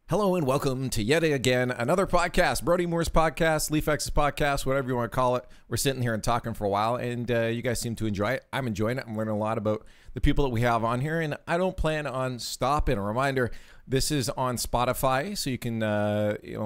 Hello and welcome to yet again another podcast, Brody Moore's podcast, LeafX's podcast, whatever you want to call it. We're sitting here and talking for a while, and you guys seem to enjoy it. I'm enjoying it. I'm learning a lot about the people that we have on here, and I don't plan on stopping. A reminder, this is on Spotify, so you can,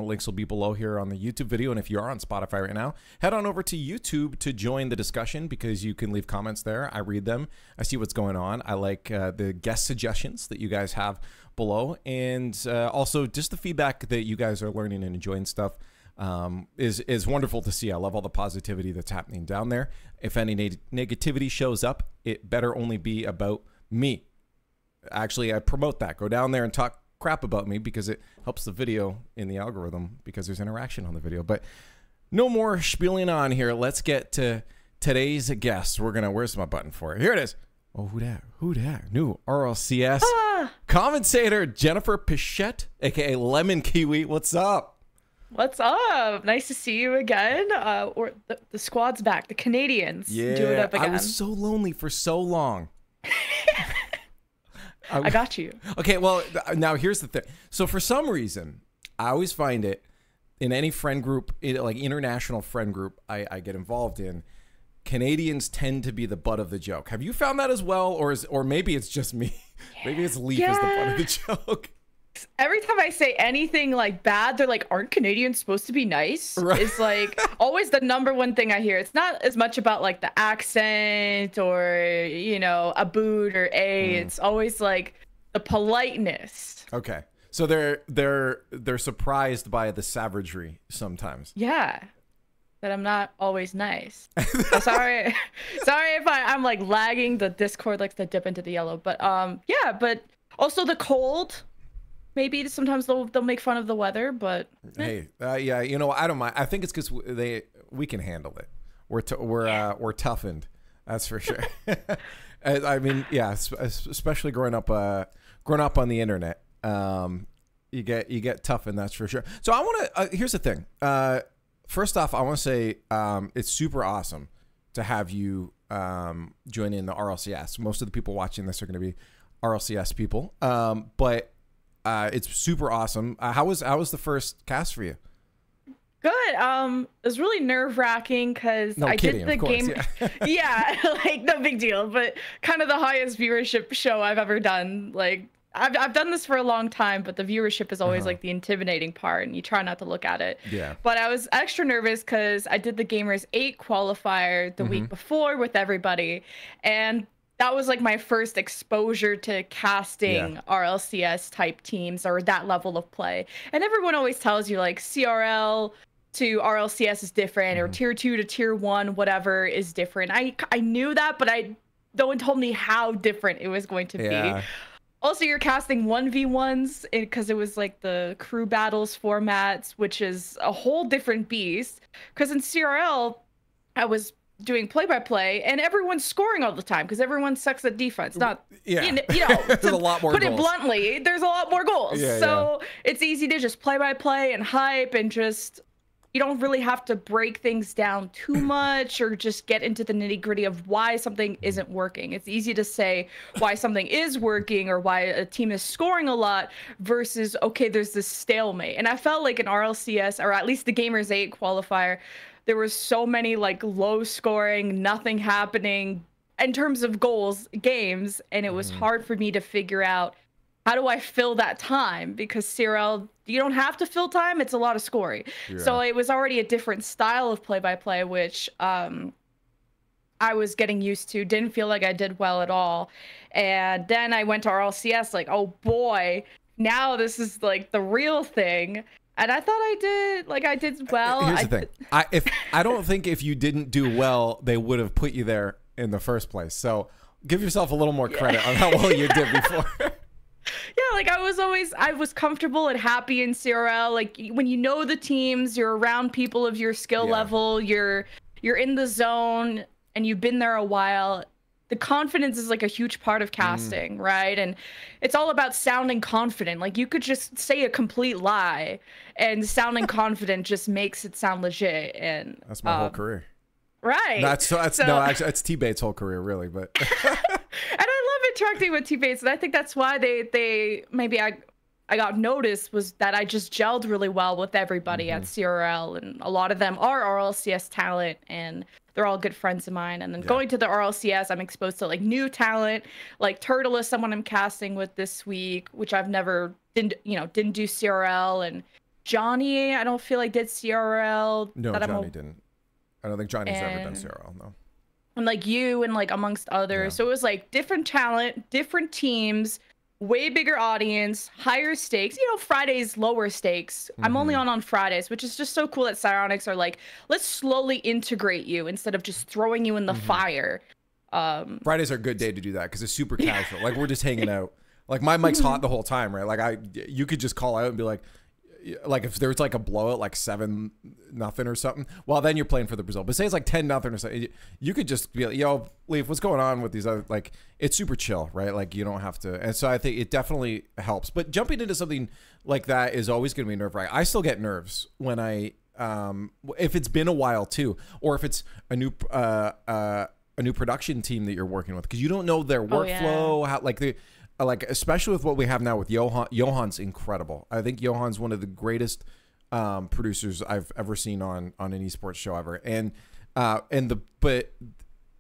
links will be below here on the YouTube video, and if you are on Spotify right now, head on over to YouTube to join the discussion because you can leave comments there. I read them. I see what's going on. I like the guest suggestions that you guys have below, and also just the feedback that you guys are learning and enjoying stuff is wonderful to see. I love all the positivity that's happening down there. If any negativity shows up, it better only be about me. Actually, I promote that. Go down there and talk crap about me because it helps the video in the algorithm because there's interaction on the video. But no more spieling on here. Let's get to today's guest. Where's my button for it? Here it is. Oh, who dat? New RLCS commentator Jennifer Pichette, aka Lemon Kiwi. What's up? What's up? Nice to see you again. Or the squad's back. The Canadians do it up again. I was so lonely for so long. I got you. Okay, well, now here's the thing. So for some reason, I always find it in any friend group, like international friend group I get involved in, Canadians tend to be the butt of the joke. Have you found that as well? Or maybe it's just me. Maybe it's Leaf is the butt of the joke. Every time I say anything like bad, they're like, aren't Canadians supposed to be nice? Right. It's like always the number one thing I hear. It's not as much about like the accent or, you know, a boot or a. It's always like the politeness. Okay. So they're surprised by the savagery sometimes. Yeah. That I'm not always nice. Sorry if I'm like lagging. The Discord likes to dip into the yellow, but yeah. But also the cold. Maybe sometimes they'll make fun of the weather, but hey, yeah, you know, I don't mind. I think it's because we can handle it. We're toughened. That's for sure. I mean, yeah, especially growing up on the internet, you get toughened. That's for sure. So I want to. Here's the thing. First off, I want to say it's super awesome to have you join in the RLCS. Most of the people watching this are going to be RLCS people, but it's super awesome. How was the first cast for you? Good. It was really nerve-wracking because I did the game. Yeah, like no big deal, but kind of the highest viewership show I've ever done. Like I've done this for a long time, but the viewership is always like the intimidating part, and you try not to look at it. Yeah. But I was extra nervous because I did the Gamers 8 qualifier the week before with everybody, and that was like my first exposure to casting RLCS type teams or that level of play. And everyone always tells you like CRL to RLCS is different, or tier 2 to tier 1, whatever is different. I knew that, but no one told me how different it was going to be. Also, you're casting 1v1s because it was like the crew battles formats, which is a whole different beast. Because in CRL, I was doing play-by-play, and everyone's scoring all the time because everyone sucks at defense. Not, you know, there's a lot more put goals. It bluntly, there's a lot more goals. So it's easy to just play-by-play and hype and just, you don't really have to break things down too much or just get into the nitty-gritty of why something isn't working. It's easy to say why something is working or why a team is scoring a lot versus, okay, there's this stalemate. And I felt like in RLCS, or at least the Gamers 8 qualifier, there was so many like low scoring, nothing happening in terms of games, and it was hard for me to figure out how do I fill that time, because CRL, you don't have to fill time, it's a lot of scoring. So it was already a different style of play-by-play, which I was getting used to, didn't feel like I did well at all. And then I went to RLCS like, oh boy, now this is like the real thing. And I thought I did well. Here's the thing. I don't think if you didn't do well, they would have put you there in the first place. So give yourself a little more credit on how well you did before. Yeah, like I was comfortable and happy in CRL. Like when you know the teams, you're around people of your skill level, you're in the zone and you've been there a while. The confidence is like a huge part of casting, right? And it's all about sounding confident. Like you could just say a complete lie and sounding confident just makes it sound legit. And that's my whole career. Right. No, actually that's T-Bait's whole career, really, but and I love interacting with teammates, and I think that's why they maybe I got noticed was that I just gelled really well with everybody at CRL, and a lot of them are RLCS talent, and they're all good friends of mine. And then going to the RLCS, I'm exposed to like new talent, like Turtle is someone I'm casting with this week, which I've never didn't do CRL, and Johnny I don't feel like did CRL. No, Johnny didn't. I don't think Johnny's ever done CRL. No. And like you and like amongst others, so it was like different talent, different teams, way bigger audience, higher stakes. Fridays lower stakes. I'm only on Fridays, which is just so cool that Psyonix are like, let's slowly integrate you instead of just throwing you in the fire. Fridays are a good day to do that because it's super casual. Like we're just hanging out. Like my mic's hot the whole time, right? Like you could just call out and be like if there's like a blowout, like 7-0 or something, well then you're playing for the Brazil. But say it's like 10-0 or something, you could just be like, yo, Leaf, what's going on with these other, like it's super chill, right? Like you don't have to. And so I think it definitely helps. But jumping into something like that is always going to be nerve-wracking. I still get nerves when I if it's been a while too, or if it's a new production team that you're working with, because you don't know their workflow, how like especially with what we have now with Johan. Johan's incredible. I think Johan's one of the greatest producers I've ever seen on an esports show ever. And but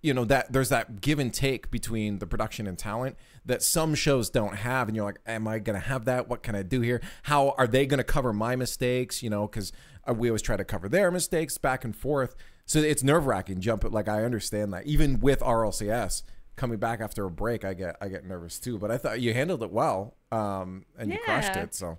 that there's that give and take between the production and talent that some shows don't have, and you're like, am I gonna have that? What can I do here? How are they gonna cover my mistakes? Because we always try to cover their mistakes back and forth. So it's nerve-wracking. Like I understand that even with RLCS. Coming back after a break, I get nervous too, but I thought you handled it well, and you crushed it. So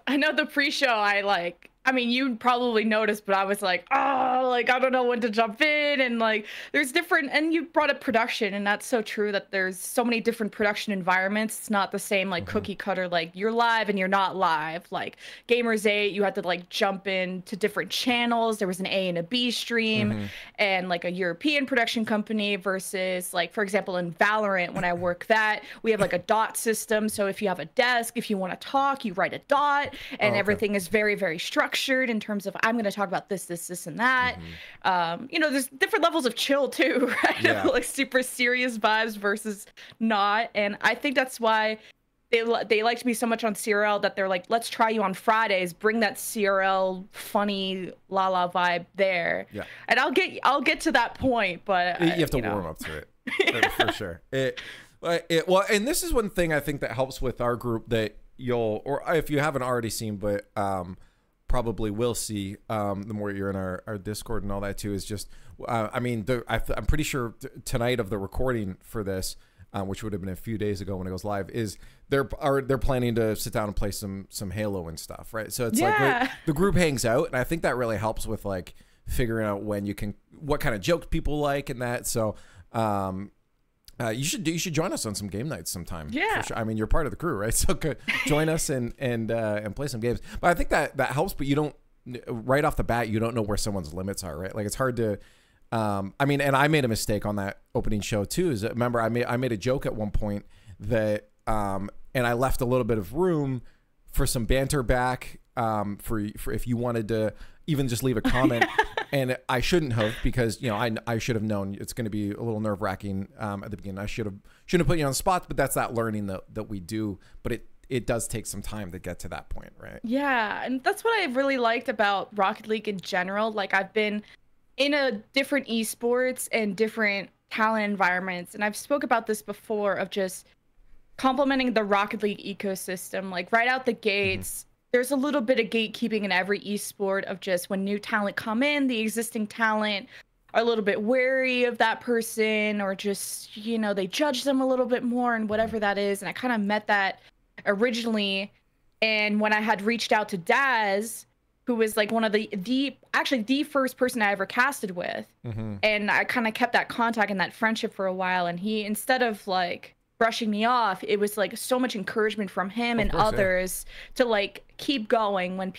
I know the pre-show, you probably noticed, but I was like, I don't know when to jump in, and like there's different, and you brought up production, and that's so true that there's so many different production environments. It's not the same like cookie cutter, like you're live and you're not live. Like Gamers 8, you had to like jump in to different channels. There was an A and a B stream, and like a European production company versus like, for example, in Valorant, when I work that, we have like a dot system. So if you have a desk, if you want to talk, you write a dot, and everything is very, very structured in terms of I'm going to talk about this, and that. There's different levels of chill too, right? Like super serious vibes versus not. And I think that's why they liked me so much on CRL, that they're like, let's try you on Fridays, bring that CRL funny la vibe there. Yeah. And I'll get to that point, but you have to warm up to it for sure. Well, and this is one thing I think that helps with our group that or if you haven't already seen, but probably will see the more you're in our Discord and all that too, is just I'm pretty sure tonight of the recording for this, which would have been a few days ago when it goes live, is they're planning to sit down and play some Halo and stuff, right? So it's like the group hangs out, and I think that really helps with like figuring out what kind of jokes people like and that. So you should join us on some game nights sometime. Yeah, for sure. You're part of the crew, right? So join us and play some games. But I think that helps. But you don't, right off the bat, you don't know where someone's limits are, right? Like it's hard to. And I made a mistake on that opening show too. Remember, I made a joke at one point that and I left a little bit of room for some banter back for if you wanted to even just leave a comment. And I shouldn't have, because I should have known it's going to be a little nerve-wracking at the beginning. I shouldn't put you on the spot, but that's that learning that we do. But it does take some time to get to that point, right? Yeah, and that's what I really liked about Rocket League in general. Like I've been in a different esports and different talent environments, and I've spoke about this before of just complementing the Rocket League ecosystem. Like right out the gates. There's a little bit of gatekeeping in every esport of just when new talent come in, the existing talent are a little bit wary of that person, or just, they judge them a little bit more and whatever that is. And I kind of met that originally. And when I had reached out to Daz, who was like one of the first person I ever casted with. And I kind of kept that contact and that friendship for a while. And he, instead of like brushing me off, it was like so much encouragement from him and others to like keep going when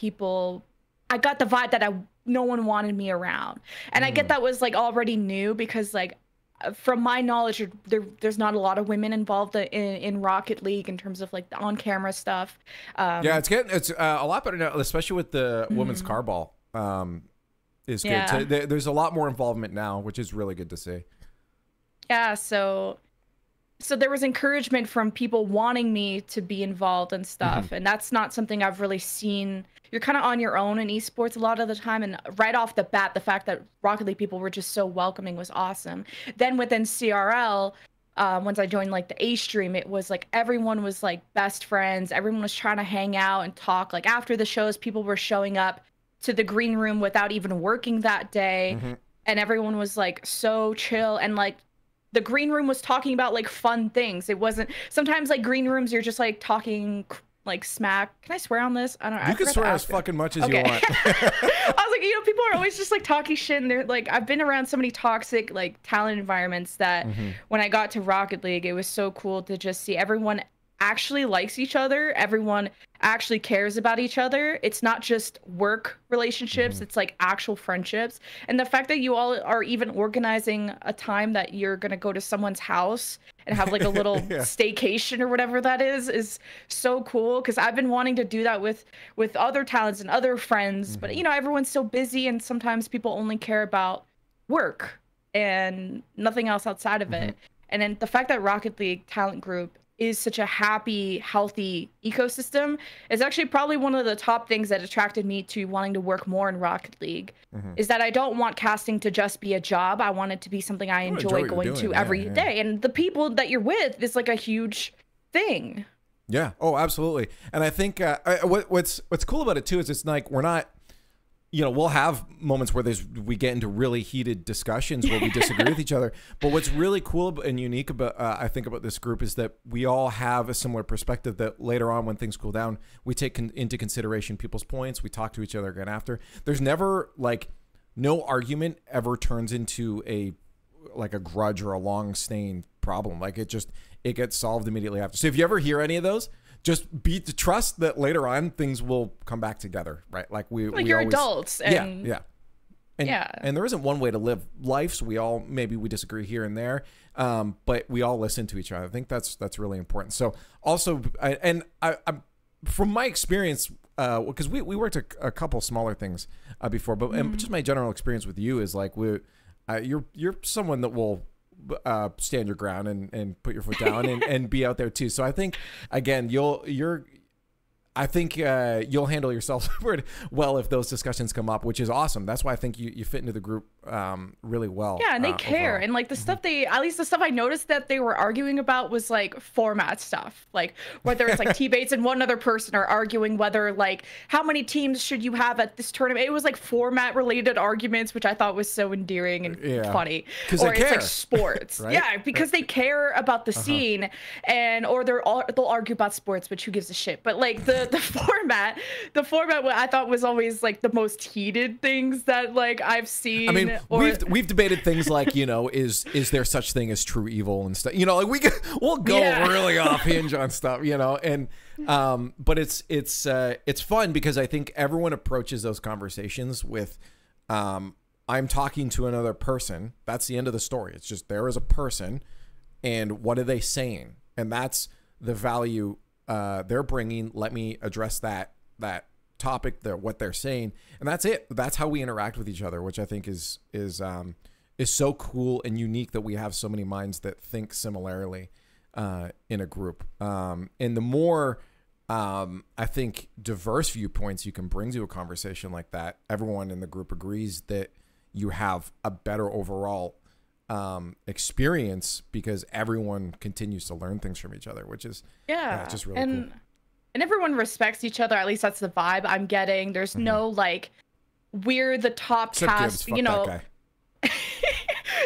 I got the vibe that no one wanted me around. And I get that was like already new, because like from my knowledge, there's not a lot of women involved in Rocket League in terms of like the on-camera stuff. It's a lot better now, especially with the women's carball. Is good. So there's a lot more involvement now, which is really good to see. Yeah, so so there was encouragement from people wanting me to be involved and stuff. And that's not something I've really seen. You're kind of on your own in esports a lot of the time. And right off the bat, the fact that Rocket League people were just so welcoming was awesome. Then within CRL, once I joined like the A stream, it was like everyone was like best friends. Everyone was trying to hang out and talk. Like after the shows, people were showing up to the green room without even working that day. And everyone was like so chill, and like the green room was talking about like fun things. It wasn't, sometimes like green rooms, you're just like talking like smack. Can I swear on this? I don't know. You can swear as fucking much as you want. I was like, you know, people are always just like talking shit, and they're like, I've been around so many toxic like talent environments that when I got to Rocket League, it was so cool to just see everyone actually likes each other. Everyone actually cares about each other. It's not just work relationships, it's like actual friendships. And the fact that you all are even organizing a time that you're gonna go to someone's house and have like a little staycation or whatever that is so cool, because I've been wanting to do that with other talents and other friends, but you know, everyone's so busy, and sometimes people only care about work and nothing else outside of it. And then the fact that Rocket League talent group is such a happy, healthy ecosystem is actually probably one of the top things that attracted me to wanting to work more in Rocket League. Is that I don't want casting to just be a job. I want it to be something I enjoy going to every day. And the people that you're with is like a huge thing. Yeah. Oh, absolutely. And I think what's cool about it too is it's like we're not, you know, we'll have moments where we get into really heated discussions where we disagree with each other. But what's really cool and unique about, I think, about this group is that we all have a similar perspective that later on when things cool down, we take into consideration people's points. We talk to each other again after. There's never like no argument ever turns into a grudge or a long staying problem. Like it gets solved immediately after. So if you ever hear any of those, just trust that later on things will come back together, right? Like you're always, adults. And and there isn't one way to live life. So we disagree here and there, but we all listen to each other. I think that's really important. So also, I'm from my experience, because we worked a couple smaller things before, but and just my general experience with you is like you're someone that will stand your ground and put your foot down and be out there too. So I think again, you'll handle yourself well if those discussions come up, which is awesome. That's why I think you fit into the group really well. Yeah, and they care. Overall. And like the stuff at least the stuff I noticed that they were arguing about was like format stuff. Like whether it's like T-Bates and one other person are arguing whether like how many teams should you have at this tournament. It was like format related arguments, which I thought was so endearing and funny. Or it's like sports. Right? Yeah, because they care about the scene, and or they'll argue about sports, which who gives a shit. But like the format what I thought was always like the most heated things that like I've seen. I mean, we've debated things like, you know, is there such thing as true evil and stuff, you know, like we'll go really off hinge on stuff, you know, and but it's fun because I think everyone approaches those conversations with I'm talking to another person. That's the end of the story. It's just there is a person and what are they saying, and that's the value they're bringing. Let me address that topic, what they're saying, and that's it. That's how we interact with each other, which I think is so cool and unique that we have so many minds that think similarly in a group. And the more I think diverse viewpoints you can bring to a conversation like that, everyone in the group agrees that you have a better overall experience because everyone continues to learn things from each other, which is just really cool. And everyone respects each other. At least that's the vibe I'm getting. There's no like we're the top cast, you know.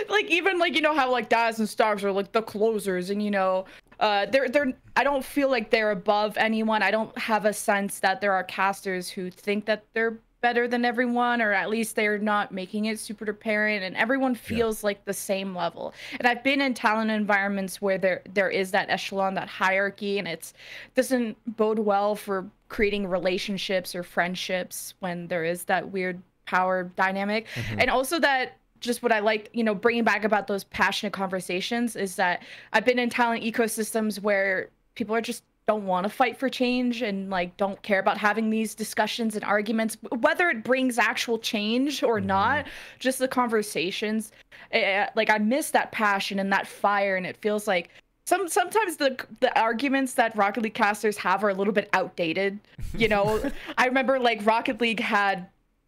Like even like, you know how like Daz and Stars are like the closers, and you know they're I don't feel like they're above anyone. I don't have a sense that there are casters who think that they're better than everyone, or at least they're not making it super apparent, and everyone feels like the same level. And I've been in talent environments where there is that echelon, that hierarchy, and it doesn't bode well for creating relationships or friendships when there is that weird power dynamic. And also that just what I like, you know, bringing back about those passionate conversations is that I've been in talent ecosystems where people are just don't want to fight for change and like don't care about having these discussions and arguments, whether it brings actual change or not, just the conversations. Like I miss that passion and that fire, and it feels like sometimes the arguments that Rocket League casters have are a little bit outdated. You know, I remember like Rocket League had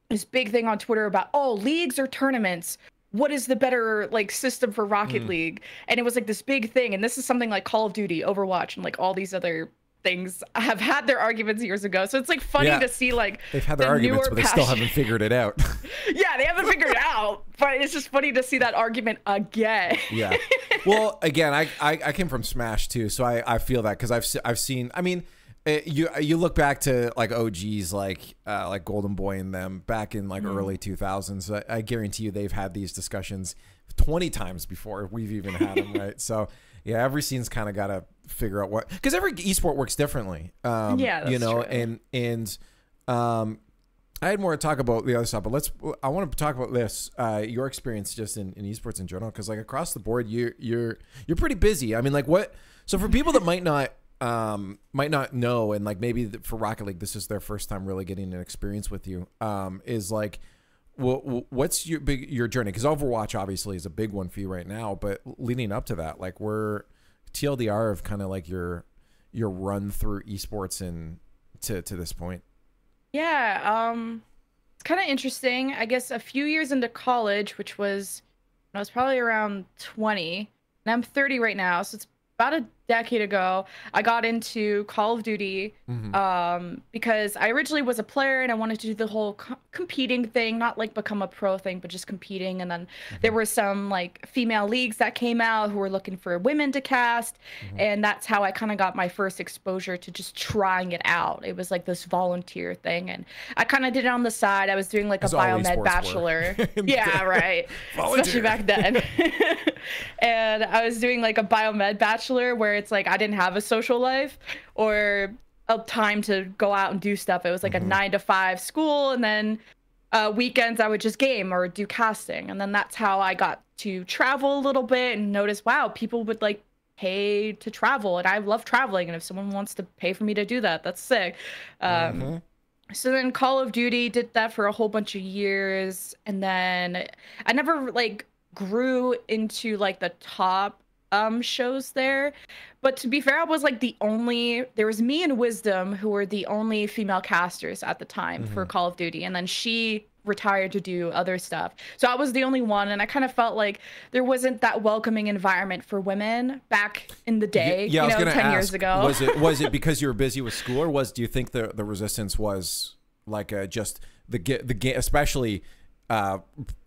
this big thing on Twitter about, oh, leagues or tournaments, what is the better like system for Rocket League? And it was like this big thing. And this is something like Call of Duty, Overwatch, and like all these other things have had their arguments years ago. So it's like funny to see like they've had their arguments, but they still haven't figured it out. Yeah, they haven't figured it out, but it's just funny to see that argument again. Yeah. Well, again, I came from Smash too, so I feel that because I've seen. I mean, you look back to like OGs like Golden Boy and them back in like early 2000s. I guarantee you they've had these discussions 20 times before we've even had them, right? So yeah, every scene's kind of got to figure out what, because every esport works differently. Yeah, that's you know, true. and I had more to talk about the other stuff, but I want to talk about this, your experience just in esports in general, because like across the board, you're pretty busy. I mean, like so for people that might not know, and like maybe for Rocket League, this is their first time really getting an experience with you, is like, what's your journey? Because Overwatch obviously is a big one for you right now, but leading up to that, like we're TLDR of kind of like your run through esports and to this point. Yeah, it's kind of interesting. I guess a few years into college, which was I was probably around 20, and I'm 30 right now, so it's about a decade ago, I got into Call of Duty because I originally was a player and I wanted to do the whole competing thing, not like become a pro thing, but just competing. And then there were some like female leagues that came out who were looking for women to cast. And that's how I kind of got my first exposure to just trying it out. It was like this volunteer thing. And I kind of did it on the side. I was doing like a biomed bachelor. Yeah, right. Especially back then. And I was doing like a biomed bachelor where it's like I didn't have a social life or a time to go out and do stuff. It was like a 9-to-5 school, and then weekends I would just game or do casting. And then that's how I got to travel a little bit and notice, wow, people would like pay to travel, and I love traveling, and if someone wants to pay for me to do that, that's sick. So then Call of Duty did that for a whole bunch of years, and then I never like grew into like the top shows there, but to be fair, I was like there was me and Wisdom who were the only female casters at the time for Call of Duty, and then she retired to do other stuff, so I was the only one, and I kind of felt like there wasn't that welcoming environment for women back in the day. Yeah, you know, 10 years ago. Was it because you were busy with school, or do you think the resistance was like just the game, especially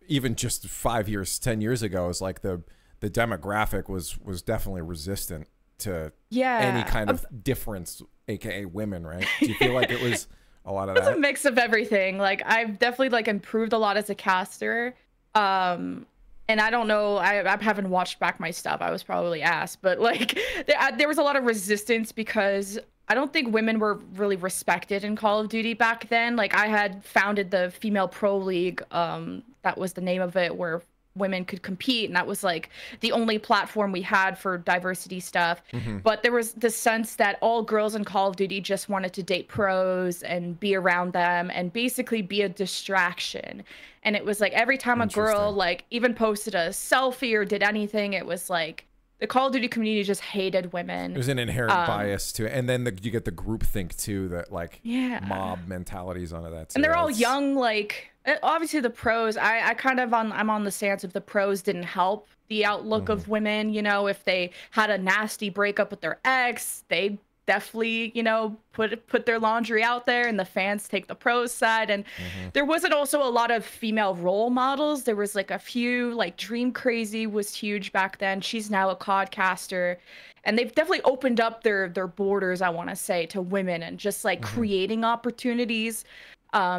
even just 5 years, 10 years ago, is like the demographic was definitely resistant to any kind of difference, aka women, right? Do you feel like it was a lot of that? It was a mix of everything. Like I've definitely like improved a lot as a caster. And I don't know, I haven't watched back my stuff. I was probably ass, but like there was a lot of resistance because I don't think women were really respected in Call of Duty back then. Like I had founded the Female Pro League, that was the name of it, where women could compete, and that was like the only platform we had for diversity stuff. But there was the sense that all girls in Call of Duty just wanted to date pros and be around them and basically be a distraction. And it was like every time a girl like even posted a selfie or did anything, it was like the Call of Duty community just hated women. There's an inherent bias to it, and then you get the group think too, that like mob mentalities onto that too. And they're all young, like obviously the pros. I'm on the stance of the pros didn't help the outlook of women. You know, if they had a nasty breakup with their ex, they definitely, you know, put their laundry out there, and the fans take the pros side. And there wasn't also a lot of female role models. There was like a few, like Dream Crazy was huge back then. She's now a codcaster, and they've definitely opened up their borders, I want to say, to women and just like creating opportunities.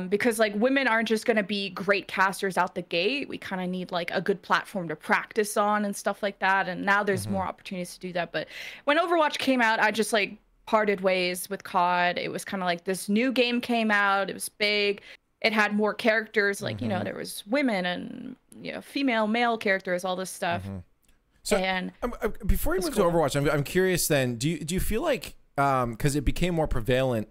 Because like women aren't just going to be great casters out the gate. We kind of need like a good platform to practice on and stuff like that. And now there's more opportunities to do that. But when Overwatch came out, I just like parted ways with COD. It was kind of like this new game came out. It was big. It had more characters. Like, you know, there was women and, you know, female, male characters, all this stuff. So and before you move to Overwatch, I'm curious then, do you feel like, because it became more prevalent,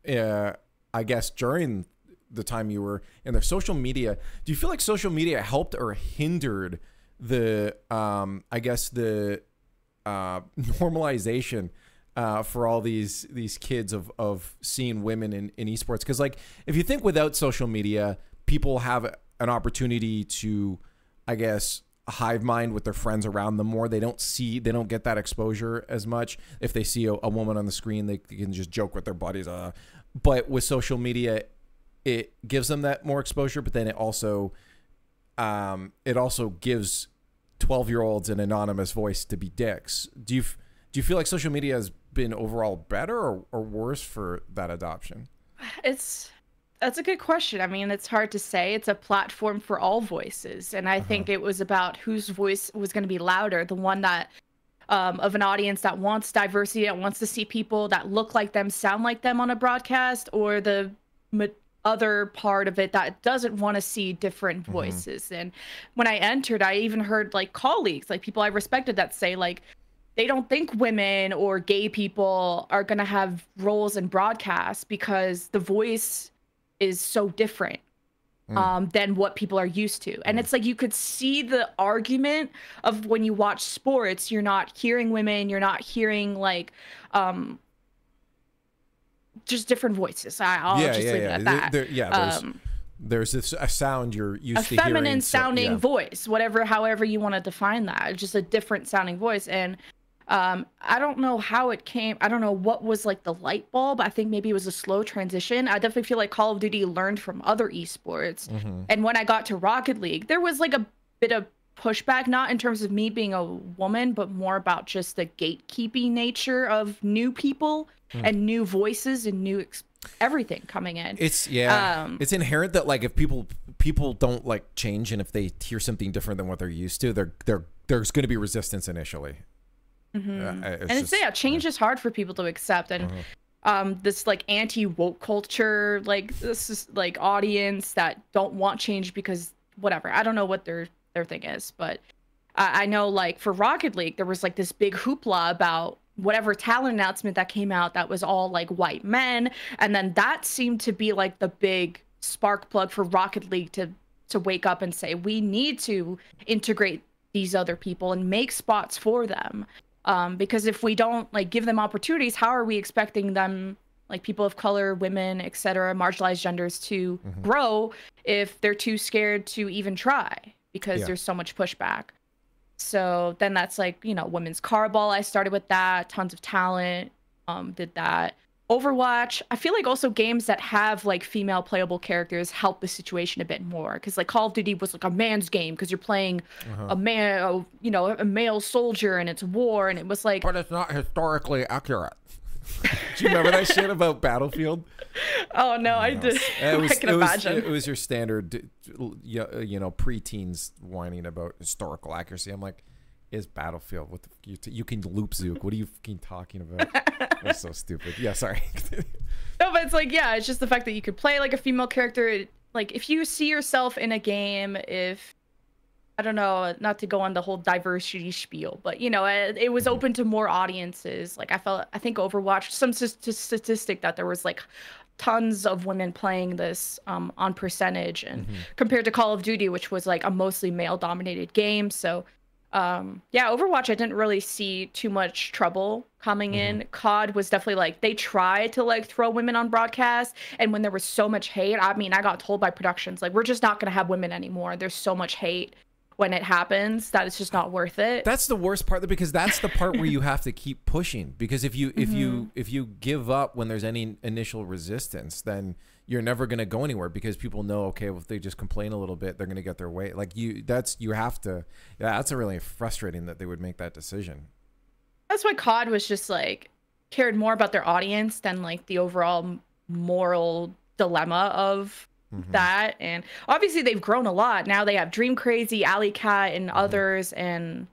I guess, during the time you were in the social media, do you feel like social media helped or hindered the, I guess, the normalization for all these kids of seeing women in esports. Because like, if you think without social media, people have an opportunity to, I guess, hive mind with their friends around them more. They don't get that exposure as much. If they see a woman on the screen, they can just joke with their buddies. But with social media, it gives them that more exposure. But then it also gives 12-year-olds an anonymous voice to be dicks. Do you feel like social media has been overall better or worse for that adoption? That's a good question. I mean, it's hard to say. It's a platform for all voices. And I think it was about whose voice was going to be louder, the one that of an audience that wants diversity, that wants to see people that look like them, sound like them on a broadcast, or the other part of it that doesn't want to see different voices. And when I entered, I even heard like colleagues, like people I respected, that say like, they don't think women or gay people are going to have roles in broadcasts because the voice is so different than what people are used to. And it's like, you could see the argument of when you watch sports, you're not hearing women, you're not hearing like just different voices. I'll just leave it at that. There's a sound you're used to hearing. A feminine sounding voice, however you want to define that. It's just a different sounding voice. And I don't know how it came. I don't know what was like the light bulb. I think maybe it was a slow transition. I definitely feel like Call of Duty learned from other esports. And when I got to Rocket League, there was like a bit of pushback, not in terms of me being a woman, but more about just the gatekeeping nature of new people and new voices and new everything coming in. It's it's inherent that like if people don't like change, and if they hear something different than what they're used to, there's going to be resistance initially. Change is hard for people to accept. And this like anti-woke culture, like this is like audience that don't want change because whatever. I don't know what their thing is, but I know like for Rocket League, there was like this big hoopla about whatever talent announcement that came out that was all like white men. And then that seemed to be like the big spark plug for Rocket League to wake up and say, we need to integrate these other people and make spots for them. Because if we don't like give them opportunities, how are we expecting them, like people of color, women, etc., marginalized genders, to grow if they're too scared to even try because there's so much pushback? So then that's like, women's carball. I started with that. Tons of talent did that. Overwatch. I feel like also games that have like female playable characters help the situation a bit more, because like Call of Duty was like a man's game because you're playing a man, a male soldier, and it's war, and it was like, but it's not historically accurate. Do you remember that shit about Battlefield? Oh no, I did. I can imagine. It was your standard, preteens whining about historical accuracy. I'm like, is Battlefield? What you can loop Zook? What are you fucking talking about? That's so stupid. Yeah, sorry. No, but it's like, it's just the fact that you could play like a female character. Like if you see yourself in a game, I don't know, not to go on the whole diversity spiel, but it was open to more audiences. Like I think Overwatch, some statistic that there was like tons of women playing this on percentage, and compared to Call of Duty, which was like a mostly male dominated game. So Overwatch, I didn't really see too much trouble coming in. COD was definitely like, they tried to like throw women on broadcast, and when there was so much hate, I mean, I got told by productions like, we're just not going to have women anymore. There's so much hate when it happens that it's just not worth it. That's the worst part, because that's the part where you have to keep pushing, because if you give up when there's any initial resistance, then you're never going to go anywhere, because people know, okay, well, if they just complain a little bit, they're going to get their way. Like that's a really frustrating that they would make that decision. That's why COD was just like cared more about their audience than like the overall moral dilemma of that. And obviously they've grown a lot. Now they have Dream Crazy, Alley Cat, and others, and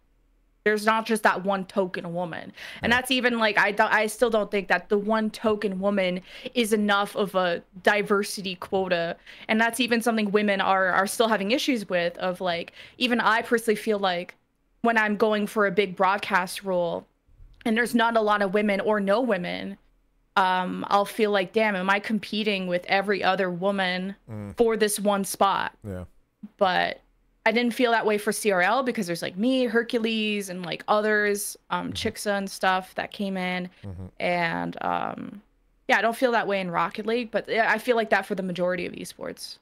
there's not just that one token woman. And that's even like, I still don't think that the one token woman is enough of a diversity quota. And that's even something women are still having issues with, of like, even I personally feel like when I'm going for a big broadcast role and there's not a lot of women or no women, I'll feel like, damn, am I competing with every other woman for this one spot? Yeah. But I didn't feel that way for CRL because there's like me, Hercules, and like others, Chixa and stuff that came in. And yeah, I don't feel that way in Rocket League, but I feel like that for the majority of esports.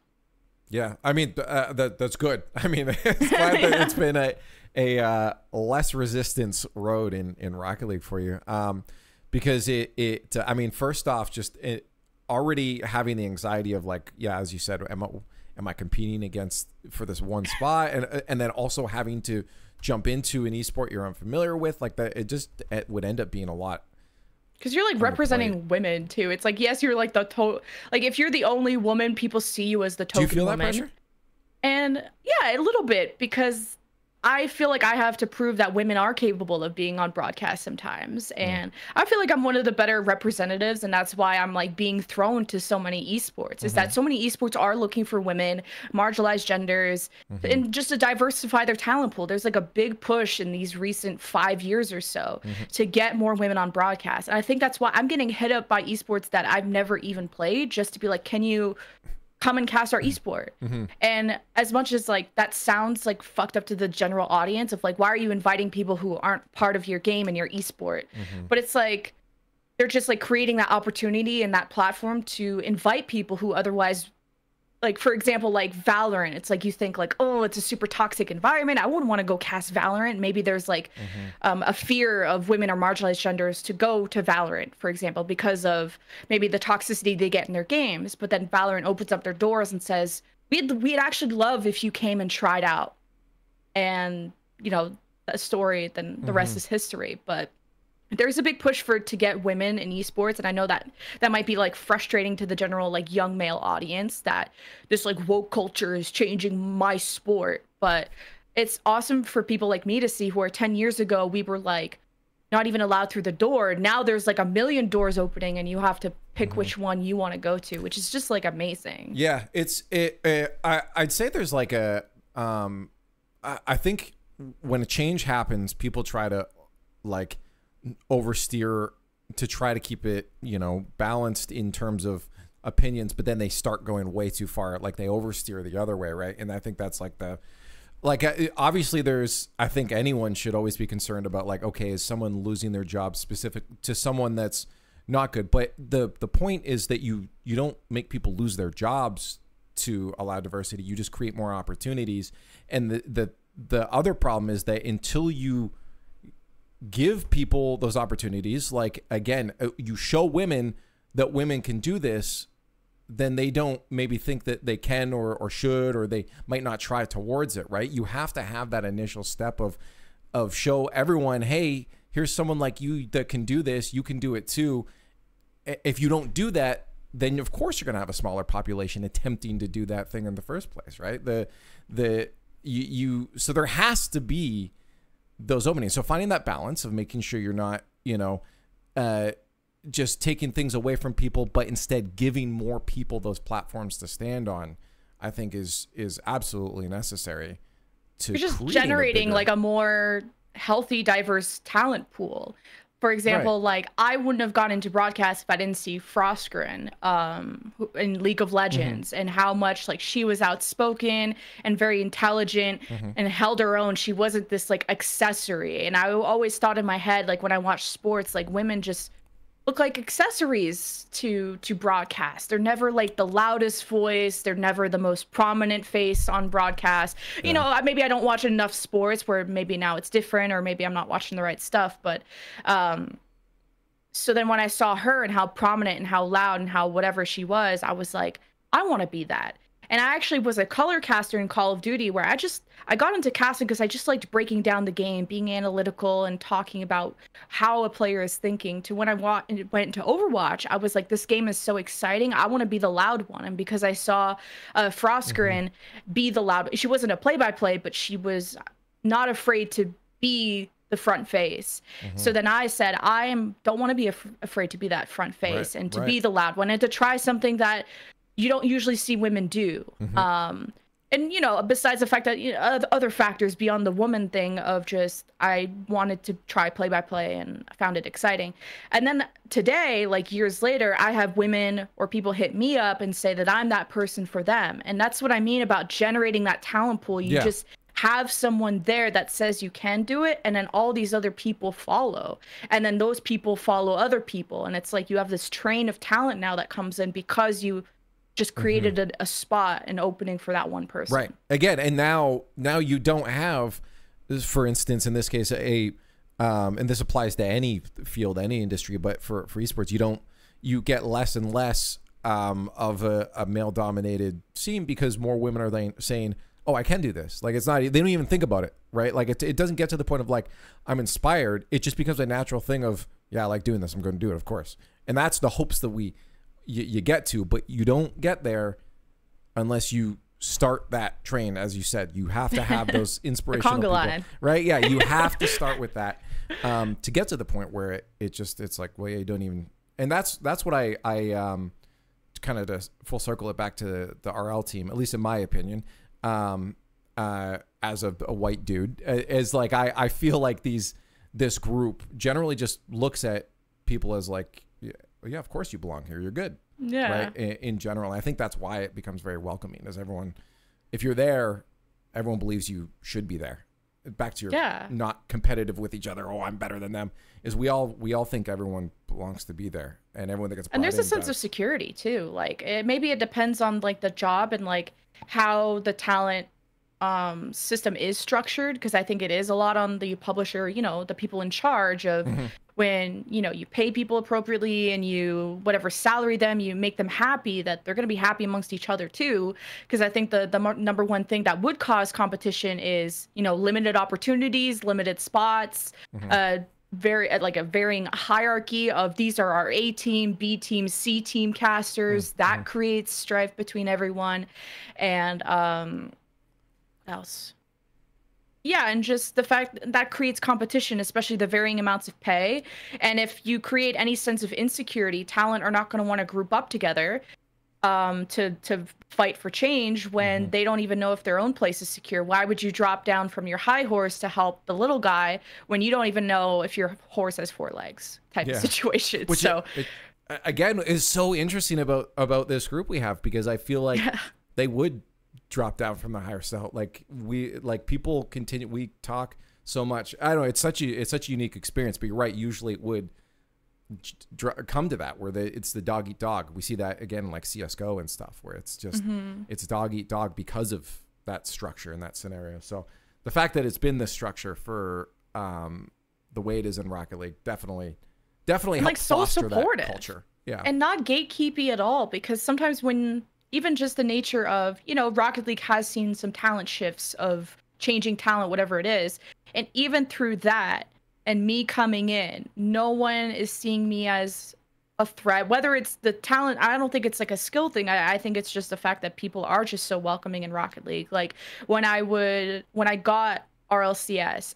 Yeah, I mean, that's good. I mean, it's glad that it's been a less resistance road in Rocket League for you. Because I mean, first off, just already having the anxiety of like, yeah, as you said, am I competing for this one spot, and then also having to jump into an esport you're unfamiliar with, like that, it would end up being a lot. Because you're like representing women too. It's like, yes, you're like the total, like if you're the only woman, people see you as the token woman. Do you feel that pressure? And yeah, a little bit, because I feel like I have to prove that women are capable of being on broadcast sometimes. And I feel like I'm one of the better representatives. And that's why I'm like being thrown to so many esports, is that so many esports are looking for women, marginalized genders, and just to diversify their talent pool. There's like a big push in these recent 5 years or so to get more women on broadcast. And I think that's why I'm getting hit up by esports that I've never even played, just to be like, can you come and cast our esport? And as much as like that sounds like fucked up to the general audience of like, why are you inviting people who aren't part of your game and your esport? But it's like they're just like creating that opportunity and that platform to invite people who otherwise, like for example, like Valorant, it's like you think like, oh, it's a super toxic environment, I wouldn't want to go cast Valorant. Maybe there's like a fear of women or marginalized genders to go to Valorant, for example, because of maybe the toxicity they get in their games. But then Valorant opens up their doors and says, we'd actually love if you came and tried out. And you know, a story, then the rest is history. But there's a big push to get women in esports, and I know that might be like frustrating to the general like young male audience, that this like woke culture is changing my sport. But it's awesome for people like me to see, where 10 years ago we were like not even allowed through the door. Now there's like a million doors opening, and you have to pick which one you want to go to, which is just like amazing. Yeah, I'd say there's like a I think when a change happens, people try to like oversteer to try to keep it, you know, balanced in terms of opinions, but then they start going way too far, like they oversteer the other way, right? And I think that's like obviously I think anyone should always be concerned about like, okay, is someone losing their job specific to someone that's not good? But the point is that you don't make people lose their jobs to allow diversity. You just create more opportunities. And the other problem is that until you give people those opportunities, like again, you show women that women can do this, then they don't maybe think that they can or should, or they might not try towards it, right? You have to have that initial step of show everyone, hey, here's someone like you that can do this, you can do it too. If you don't do that, then of course you're going to have a smaller population attempting to do that thing in the first place, right? So there has to be those openings. So finding that balance of making sure you're not, you know, just taking things away from people, but instead giving more people those platforms to stand on, I think is absolutely necessary to you're just generating like a more healthy, diverse talent pool. For example, like I wouldn't have gone into broadcast if I didn't see Frostgren in League of Legends, and how much like she was outspoken and very intelligent and held her own. She wasn't this like accessory. And I always thought in my head, like when I watch sports, like women just look like accessories to broadcast. They're never like the loudest voice. They're never the most prominent face on broadcast. You know, maybe I don't watch enough sports where maybe now it's different, or maybe I'm not watching the right stuff. But so then when I saw her and how prominent and how loud and how whatever she was, I was like, I want to be that. And I actually was a color caster in Call of Duty, where I got into casting because I just liked breaking down the game, being analytical and talking about how a player is thinking. To when I went into Overwatch, I was like, this game is so exciting. I want to be the loud one. And because I saw Frostgren be the loud, she wasn't a play-by-play, but she was not afraid to be the front face. So then I said, don't want to be afraid to be that front face to be the loud one, and to try something that you don't usually see women do. and you know, besides the fact that, you know, other factors beyond the woman thing of just I wanted to try play-by-play and I found it exciting. And then today, like years later, I have women or people hit me up and say that I'm that person for them. And that's what I mean about generating that talent pool. You just have someone there that says you can do it, and then all these other people follow, and then those people follow other people, and it's like you have this train of talent now that comes in because you just created a spot, an opening for that one person. Right. Again, and now you don't have, for instance, in this case, and this applies to any field, any industry, but for esports, you get less and less of a male-dominated scene because more women are saying, oh, I can do this. Like, it's not, they don't even think about it, right? Like, it doesn't get to the point of like, I'm inspired. It just becomes a natural thing of, yeah, I like doing this, I'm going to do it, of course. And that's the hopes that you get to, but you don't get there unless you start that train. As you said, you have to have those inspirational people, line. Right? Yeah, you have to start with that to get to the point where it's like, well, yeah, you don't even. And that's what I kind of to full circle it back to the RL team, at least in my opinion, as a white dude, is like I feel like this group generally just looks at people as like, yeah, of course you belong here. You're good. Yeah. Right. In general, I think that's why it becomes very welcoming. As everyone, if you're there, everyone believes you should be there. Back to your not competitive with each other. Oh, I'm better than them. Is we all think everyone belongs to be there, and everyone that gets. And there's a sense of security too. Like maybe it depends on like the job and like how the talent system is structured, because I think it is a lot on the publisher, you know, the people in charge of when, you know, you pay people appropriately and you whatever salary them, you make them happy, that they're going to be happy amongst each other too. Because I think the number one thing that would cause competition is, you know, limited opportunities, limited spots, very like a varying hierarchy of these are our A team, B team, C team casters. That creates strife between everyone. And else, yeah, and just the fact that creates competition, especially the varying amounts of pay. And if you create any sense of insecurity, talent are not going to want to group up together to fight for change when they don't even know if their own place is secure. Why would you drop down from your high horse to help the little guy when you don't even know if your horse has 4 legs type of situation? Which again is so interesting about this group we have, because I feel like they would drop down from the higher cell. Like people continue, we talk so much. I don't know, it's such a unique experience, but you're right, usually it would come to that where it's the dog eat dog. We see that again in like CSGO and stuff, where it's just it's dog eat dog because of that structure in that scenario. So the fact that it's been this structure for the way it is in Rocket League definitely helps like so foster supportive. That culture. Yeah, and not gatekeepy at all, because sometimes when even just the nature of, you know, Rocket League has seen some talent shifts of changing talent, whatever it is. And even through that and me coming in, no one is seeing me as a threat, whether it's the talent. I don't think it's like a skill thing. I think it's just the fact that people are just so welcoming in Rocket League. Like when I got RLCS,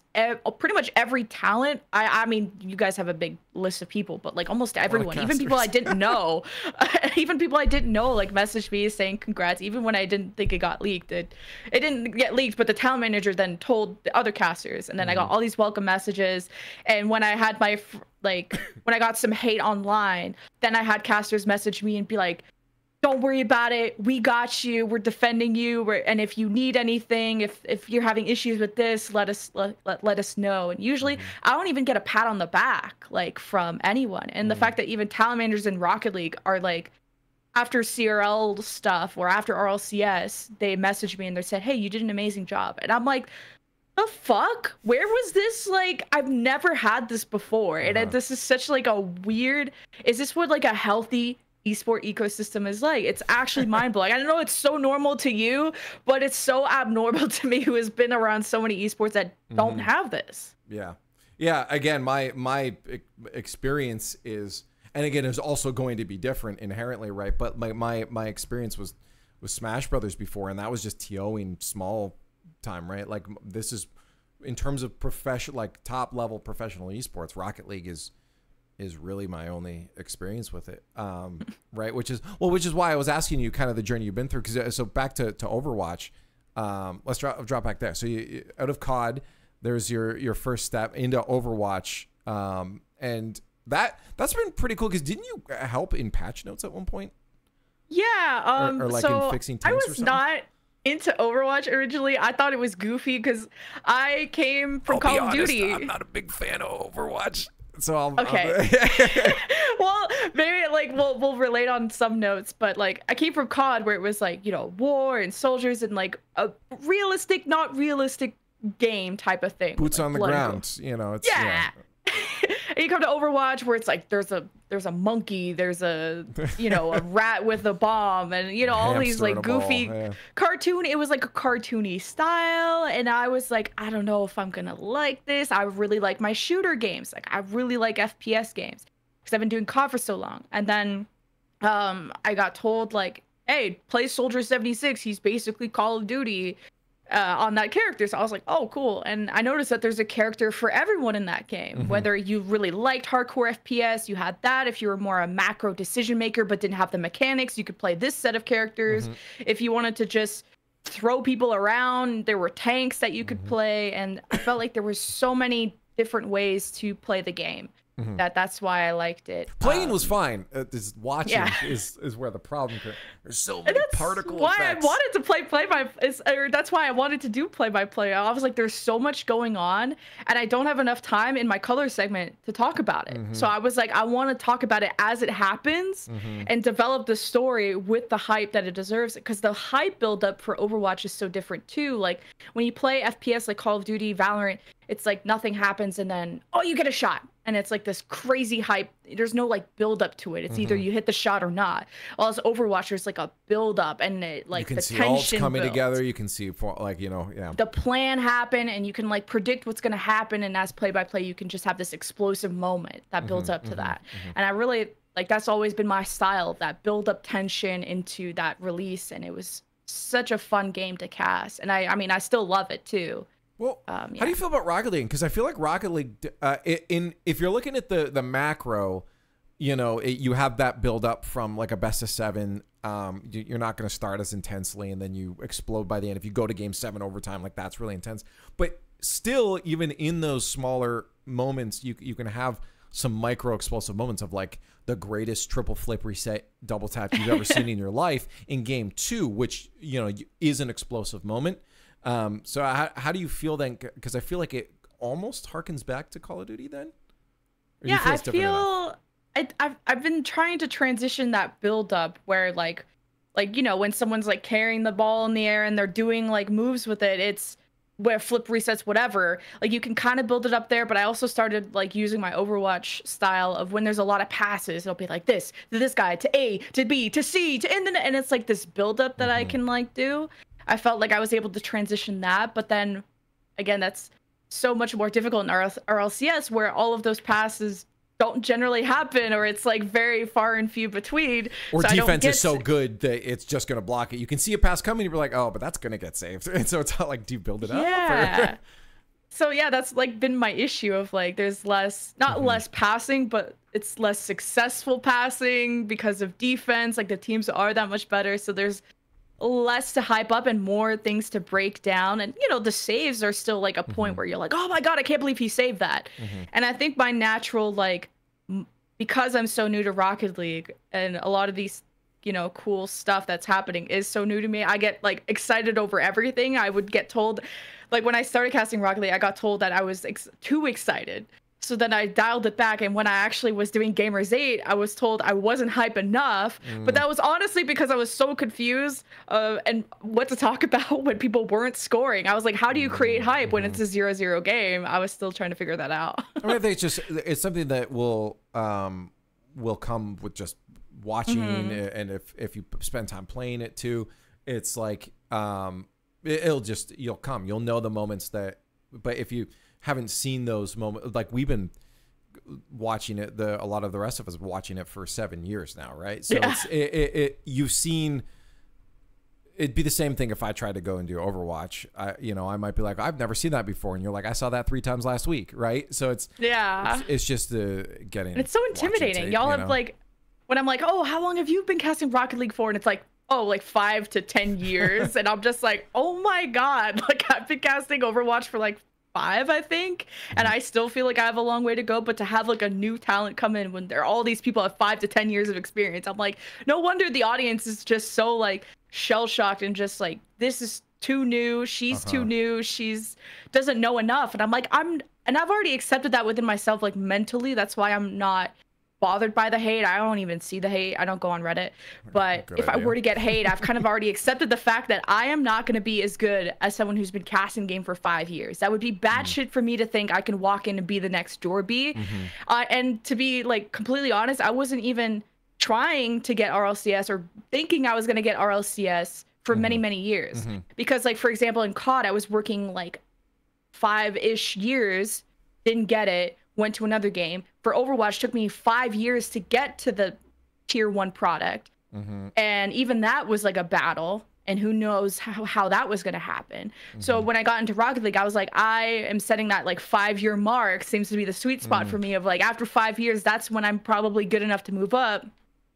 pretty much every talent, I mean, you guys have a big list of people, but like almost everyone, even people I didn't know, like messaged me saying congrats, even when I didn't think it got leaked. It didn't get leaked, but the talent manager then told the other casters, and then I got all these welcome messages. And when I had when I got some hate online, then I had casters message me and be like, don't worry about it. We got you. We're defending you. And if you need anything, if you're having issues with this, let us know. And usually I don't even get a pat on the back, like from anyone. And the fact that even talent managers in Rocket League are like, after CRL stuff or after RLCS, they messaged me and they said, hey, you did an amazing job. And I'm like, the fuck? Where was this? Like, I've never had this before. And this is such like a weird, is this what like a healthy esport ecosystem is like? It's actually mind-blowing. I know it's so normal to you, but it's so abnormal to me, who has been around so many esports that don't have this. Yeah Again, my experience is, and again, is also going to be different inherently, right? But my experience was with Smash Brothers before, and that was just TOing small time, right? Like, this is in terms of professional, like top level professional esports, Rocket League is really my only experience with it, right? Which is why I was asking you kind of the journey you've been through, because so back to Overwatch, let's drop back there. So you out of COD, there's your first step into Overwatch, and that's been pretty cool. Because didn't you help in patch notes at one point? Yeah. Or like so in fixing tanks I was not into Overwatch originally. I thought it was goofy because I came from Call of Duty. I'm not a big fan of Overwatch. So okay. Well, maybe like we'll relate on some notes, but like I came from COD where it was like, you know, war and soldiers and like a realistic, not realistic game type of thing. Boots like on the ground, you know. It's, yeah. And you come to Overwatch where it's like there's a monkey, there's a, you know, a rat with a bomb, and you know, all these like goofy cartoon. It was like a cartoony style, and I was like, I don't know if I'm gonna like this. I really like my shooter games. Like I really like FPS games because I've been doing COD for so long. And then I got told like, hey, play Soldier 76. He's basically Call of Duty. On that character, so I was like, oh cool. And I noticed that there's a character for everyone in that game. Whether you really liked hardcore FPS, you had that. If you were more a macro decision maker but didn't have the mechanics, you could play this set of characters. If you wanted to just throw people around, there were tanks that you could play. And I felt like there was so many different ways to play the game. That's why I liked it. Playing was fine. Watching is where the problem comes. There's so many particle why effects. I wanted to that's why I wanted to do play-by-play. I was like, there's so much going on, and I don't have enough time in my color segment to talk about it. So I was like, I want to talk about it as it happens and develop the story with the hype that it deserves. Because the hype buildup for Overwatch is so different too. Like when you play FPS like Call of Duty, Valorant, it's like nothing happens and then, oh, you get a shot. And it's like this crazy hype. There's no like build up to it. It's either you hit the shot or not. While as Overwatch, there's like a build up and it, like the tension builds. You can see ults coming builds. together. You can see like, you know, the plan happen, and you can like predict what's going to happen. And as play by play, you can just have this explosive moment that builds up to that. And I really like, that's always been my style, that build up tension into that release. And it was such a fun game to cast. And I mean, I still love it too. Well, how do you feel about Rocket League? Because I feel like Rocket League, if you're looking at the macro, you know, you have that build up from like a best of 7. You're not going to start as intensely, and then you explode by the end. If you go to game 7 overtime, like that's really intense. But still, even in those smaller moments, you can have some micro explosive moments of like the greatest triple flip reset double tap you've ever seen in your life in game 2, which, you know, is an explosive moment. So how do you feel then? Because I feel like it almost harkens back to Call of Duty then. Yeah, I feel I've been trying to transition that build up where like you know, when someone's like carrying the ball in the air and they're doing like moves with it, it's where flip resets, whatever. Like you can kind of build it up there, but I also started like using my Overwatch style of when there's a lot of passes, it'll be like this to this guy, to A, to B, to C, to end, and it's like this build up that I can like do. I felt like I was able to transition that, but then again, that's so much more difficult in RLCS where all of those passes don't generally happen, or it's like very far and few between. Or so defense is so good that it's just going to block it. You can see a pass coming, you're like, oh, but that's going to get saved. And so it's not like, do you build it up? Yeah. So yeah, that's like been my issue of like, there's less, not less passing, but it's less successful passing because of defense. Like the teams are that much better. So there's less to hype up and more things to break down. And you know, the saves are still like a point where you're like, oh my god, I can't believe he saved that. And I think my natural, like, because I'm so new to Rocket League and a lot of these, you know, cool stuff that's happening is so new to me, I get like excited over everything. I would get told, like when I started casting Rocket League, I got told that I was too excited. So then I dialed it back, and when I actually was doing Gamers 8, I was told I wasn't hype enough. But that was honestly because I was so confused and what to talk about when people weren't scoring. I was like, how do you create hype when it's a 0-0 game? I was still trying to figure that out. I mean, I think it's something that will come with just watching, and if you spend time playing it too, it's like you'll know the moments that. But if you haven't seen those moments, like we've been watching it, a lot of the rest of us watching it for 7 years now, right? So you've seen. It'd be the same thing if I tried to go and do Overwatch. I might be like, I've never seen that before, and you're like, I saw that 3 times last week, right? So it's just getting. It's so intimidating. Y'all have like, when I'm like, oh, how long have you been casting Rocket League for? And it's like oh, like 5 to 10 years. And I'm just like, oh my God, like I've been casting Overwatch for like 5, I think. And I still feel like I have a long way to go. But to have like a new talent come in when there are all these people have 5 to 10 years of experience, I'm like, no wonder the audience is just so like shell shocked and just like, this is too new. She's too new. She's doesn't know enough. And I'm like, and I've already accepted that within myself, like mentally. That's why I'm not bothered by the hate. I don't even see the hate. I don't go on Reddit. But if I were to get hate, I've kind of already accepted the fact that I am not going to be as good as someone who's been casting game for 5 years. That would be bad shit for me to think I can walk in and be the next Jorby. And to be like completely honest, I wasn't even trying to get RLCS or thinking I was going to get RLCS for many, many years. Because like, for example, in COD, I was working like 5-ish years, didn't get it, went to another game. For Overwatch, took me 5 years to get to the tier 1 product. And even that was like a battle, and who knows how that was going to happen. So when I got into Rocket League, I was like, I am setting that like 5-year mark, seems to be the sweet spot for me, of like after 5 years, that's when I'm probably good enough to move up.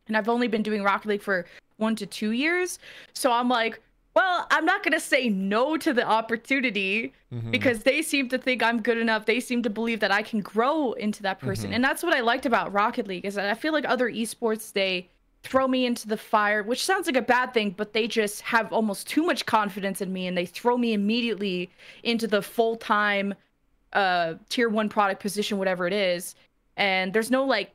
And I've only been doing Rocket League for 1 to 2 years. So I'm like, well, I'm not going to say no to the opportunity because they seem to think I'm good enough. They seem to believe that I can grow into that person. And that's what I liked about Rocket League, is that I feel like other esports, they throw me into the fire, which sounds like a bad thing, but they just have almost too much confidence in me, and they throw me immediately into the full-time tier 1 product position, whatever it is. And there's no like,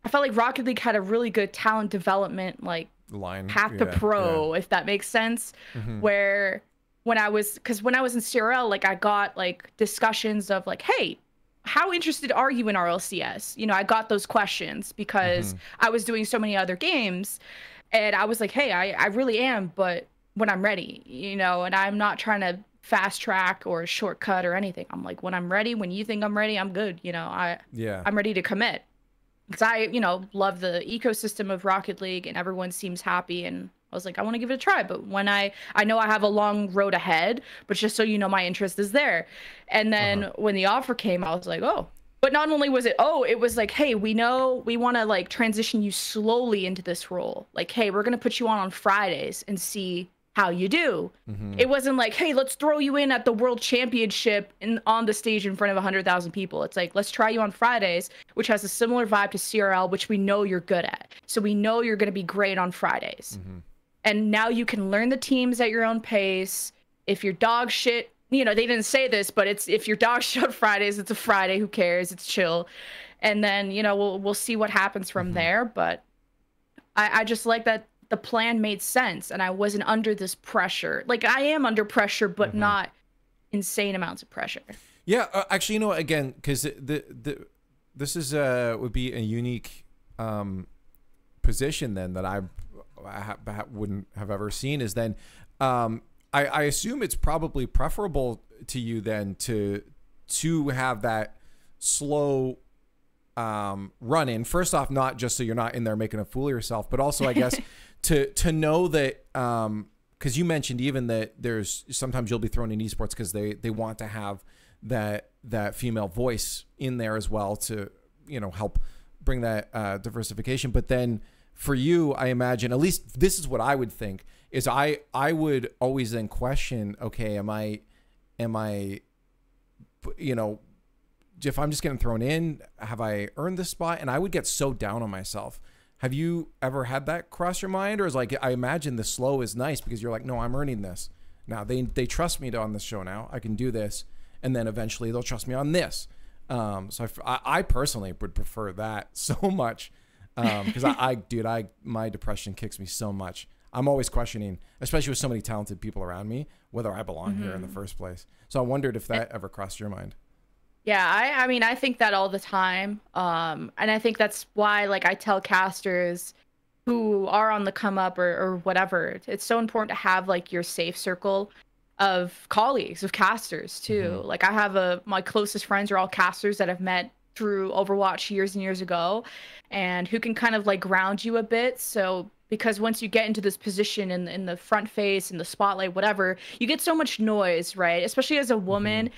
I felt like Rocket League had a really good talent development like line path to pro, if that makes sense. Where when I was in CRL, like I got like discussions of like, hey, how interested are you in RLCS? You know, I got those questions because I was doing so many other games, and I was like, hey, I really am, but when I'm ready, you know, and I'm not trying to fast track or shortcut or anything. I'm like, when I'm ready, when you think I'm ready, I'm good. You know, I'm ready to commit. Because I, you know, love the ecosystem of Rocket League, and everyone seems happy, and I was like, I want to give it a try. But when I know I have a long road ahead, but just so you know, my interest is there. And then when the offer came, I was like, oh. But not only was it, it was like, hey, we know we want to like transition you slowly into this role. Like, hey, we're going to put you on Fridays and see how you do. It wasn't like, hey, let's throw you in at the World Championship on the stage in front of 100,000 people. It's like, let's try you on Fridays, which has a similar vibe to CRL, which we know you're good at. So we know you're going to be great on Fridays. And now you can learn the teams at your own pace. If you're dog shit, you know, they didn't say this, but if you're dog shit on Fridays, it's a Friday, who cares? It's chill. And then, you know, we'll see what happens from there. But I just like that the plan made sense, and I wasn't under this pressure. Like, I am under pressure, but not insane amounts of pressure. Yeah, actually, you know, again, because this is would be a unique position then that I wouldn't have ever seen. Is then I assume it's probably preferable to you then to have that slow run in. First off, not just so you're not in there making a fool of yourself, but also I guess to know that, because you mentioned even that there's sometimes you'll be thrown in esports because they want to have that female voice in there as well to, you know, help bring that diversification. But then for you, I imagine, at least this is what I would think, is I would always then question, okay, am I, you know, if I'm just getting thrown in, have I earned this spot? And I would get so down on myself. Have you ever had that cross your mind? Or is like, I imagine the slow is nice because you're like, no, I'm earning this. Now they trust me on this show now. I can do this. And then eventually they'll trust me on this. So I personally would prefer that so much. Because my depression kicks me so much. I'm always questioning, especially with so many talented people around me, whether I belong here in the first place. So I wondered if that ever crossed your mind. Yeah, I mean, I think that all the time. And I think that's why, like, I tell casters who are on the come up or whatever, it's so important to have, like, your safe circle of colleagues, of casters, too. Like, I have my closest friends are all casters that I've met through Overwatch years and years ago, and who can kind of, like, ground you a bit. So because once you get into this position in the front face, in the spotlight, whatever, you get so much noise, right? Especially as a woman,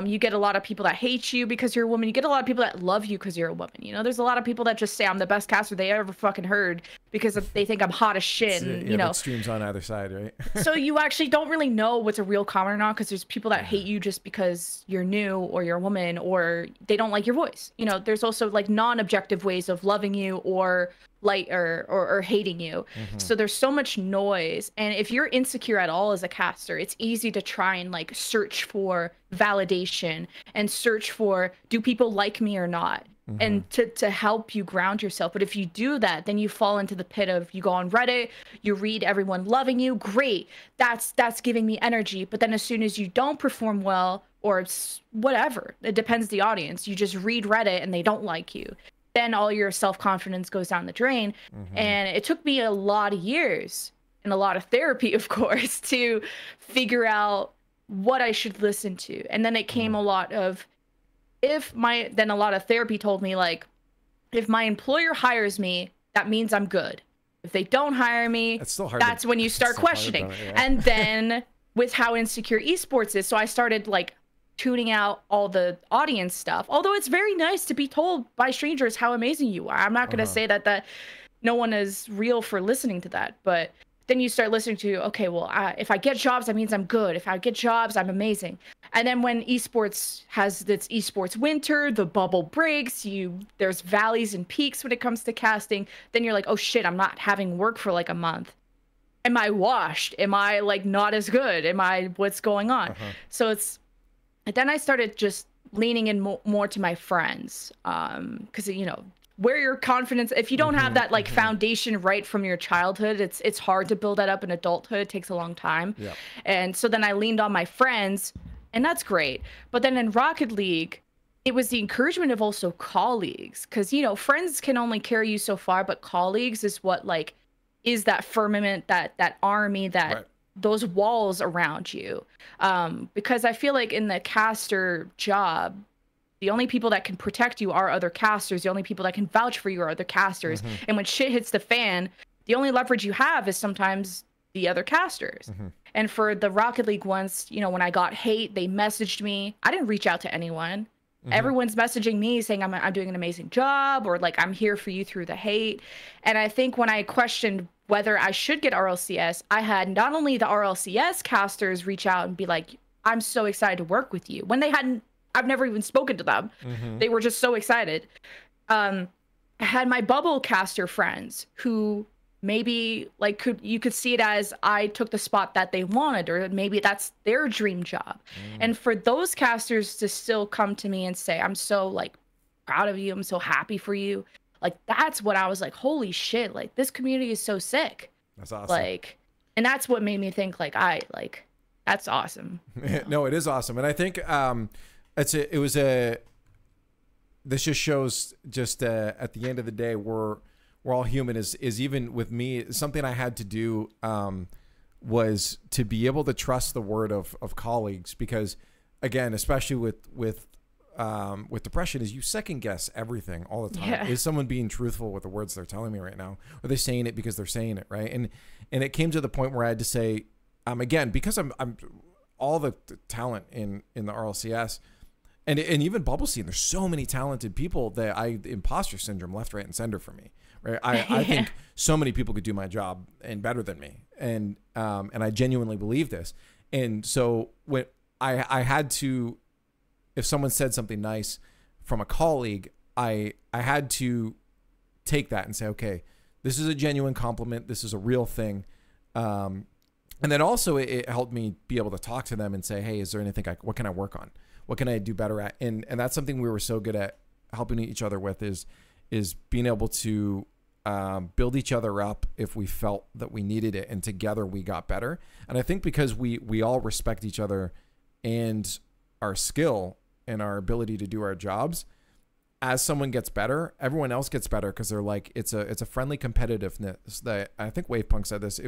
you get a lot of people that hate you because you're a woman. You get a lot of people that love you because you're a woman. You know, there's a lot of people that just say, I'm the best caster they ever fucking heard because they think I'm hot as shit. And, you know, extremes on either side, right? So you actually don't really know what's a real comment or not, because there's people that hate you just because you're new or you're a woman or they don't like your voice. You know, there's also like non-objective ways of loving you or or hating you. So there's so much noise, and if you're insecure at all as a caster, it's easy to try and like search for validation and search for, do people like me or not? And to help you ground yourself. But if you do that, then you fall into the pit of, you go on Reddit, you read everyone loving you, great, that's giving me energy. But then as soon as you don't perform well, or it's whatever, it depends the audience, you just read Reddit and they don't like you, then all your self-confidence goes down the drain. And it took me a lot of years and a lot of therapy, of course, to figure out what I should listen to. And then it came a lot of, then a lot of therapy told me, like, if my employer hires me, that means I'm good. If they don't hire me, that's when you start questioning. And then with how insecure esports is, so I started like tuning out all the audience stuff. Although it's very nice to be told by strangers how amazing you are. I'm not going to say that no one is real for listening to that, but then you start listening to, okay, well, if I get jobs, that means I'm good. If I get jobs, I'm amazing. And then when esports has its esports winter, the bubble breaks, there's valleys and peaks when it comes to casting. Then you're like, oh shit, I'm not having work for like a month. Am I washed? Am I like not as good? What's going on? So then I started just leaning in more to my friends. Cause you know, where your confidence, if you don't have that like foundation right from your childhood, it's hard to build that up in adulthood. It takes a long time. And so then I leaned on my friends, and that's great. But then in Rocket League, it was the encouragement of also colleagues, because, you know, friends can only carry you so far, but colleagues is what like is that firmament, that army, that those walls around you. Because I feel like in the caster job, the only people that can protect you are other casters. The only people that can vouch for you are other casters. And when shit hits the fan, the only leverage you have is sometimes the other casters. And for the Rocket League ones, you know, when I got hate, they messaged me. I didn't reach out to anyone. Everyone's messaging me saying I'm doing an amazing job, or like, I'm here for you through the hate. And I think when I questioned whether I should get RLCS, I had not only the RLCS casters reach out and be like, I'm so excited to work with you, when they hadn't, I've never even spoken to them. They were just so excited. I had my bubble caster friends who maybe like you could see it as I took the spot that they wanted, or maybe that's their dream job. And for those casters to still come to me and say, I'm so like proud of you, I'm so happy for you, like that's what I was like, holy shit, like this community is so sick. That's awesome. Like, and that's what made me think like, that's awesome. No, it is awesome. And I think this just shows just at the end of the day, we're all human. Is even with me, something I had to do was to be able to trust the word of colleagues, because again, especially with depression, is you second guess everything all the time. Is someone being truthful with the words they're telling me right now? Are they saying it because they're saying it, right? And it came to the point where I had to say, again, because I'm all the talent in the RLCS, and even bubble scene, there's so many talented people that imposter syndrome left, right, and center for me, right? I think so many people could do my job and better than me, and I genuinely believe this. And so when I had to, if someone said something nice from a colleague, I had to take that and say, okay, this is a genuine compliment, this is a real thing. And then also it helped me be able to talk to them and say, hey, is there anything what can I work on? What can I do better at? And that's something we were so good at helping each other with, is being able to build each other up if we felt that we needed it, and together we got better. And I think because we all respect each other and our skill and our ability to do our jobs, as someone gets better, everyone else gets better, because they're like, it's a friendly competitiveness. That I think Wavepunk said this.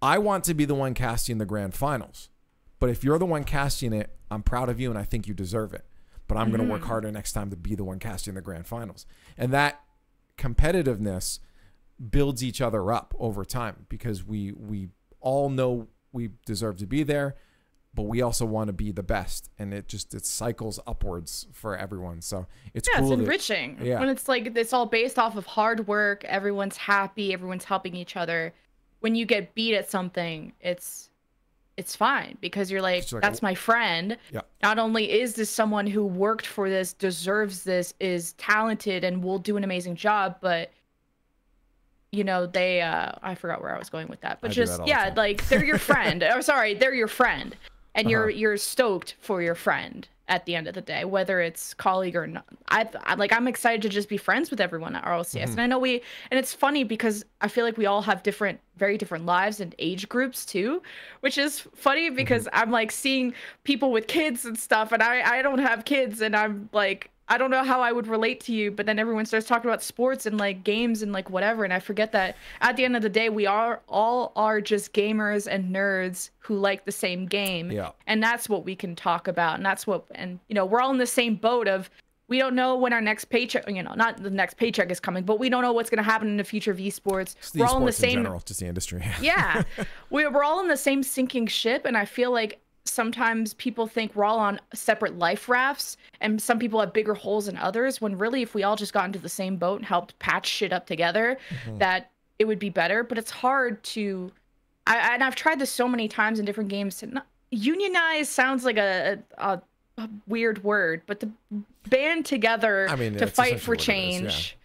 I want to be the one casting the grand finals, but if you're the one casting it, I'm proud of you and I think you deserve it, but I'm going to work harder next time to be the one casting the grand finals. And that competitiveness builds each other up over time, because we all know we deserve to be there, but we also want to be the best, and it cycles upwards for everyone. So it's cool. It's enriching when it's like it's all based off of hard work. Everyone's happy, everyone's helping each other. When you get beat at something, it's fine because you're like, that's my friend. Yeah. Not only is this someone who worked for this, deserves this, is talented, and will do an amazing job, but you know, they I forgot where I was going with that, but like they're your friend. Oh, sorry, they're your friend, and you're stoked for your friend at the end of the day, whether it's colleague or not. I'm excited to just be friends with everyone at RLCS. And I know and it's funny because I feel like we all have very different lives and age groups too, which is funny because I'm like seeing people with kids and stuff, and I don't have kids, and I'm like, I don't know how I would relate to you, but then everyone starts talking about sports and like games and like whatever. And I forget that at the end of the day, we all are just gamers and nerds who like the same game. Yeah. And that's what we can talk about. And you know, we're all in the same boat of, we don't know when our next paycheck, you know, not the next paycheck is coming, but we don't know what's going to happen in the future of esports. We're all in the same, in general, just the industry. Yeah. We're all in the same sinking ship. And I feel like sometimes people think we're all on separate life rafts, and some people have bigger holes than others, when really if we all just got into the same boat and helped patch shit up together, that it would be better. But it's hard to and I've tried this so many times in different games to unionize. Sounds like a weird word, but to band together, to fight for change.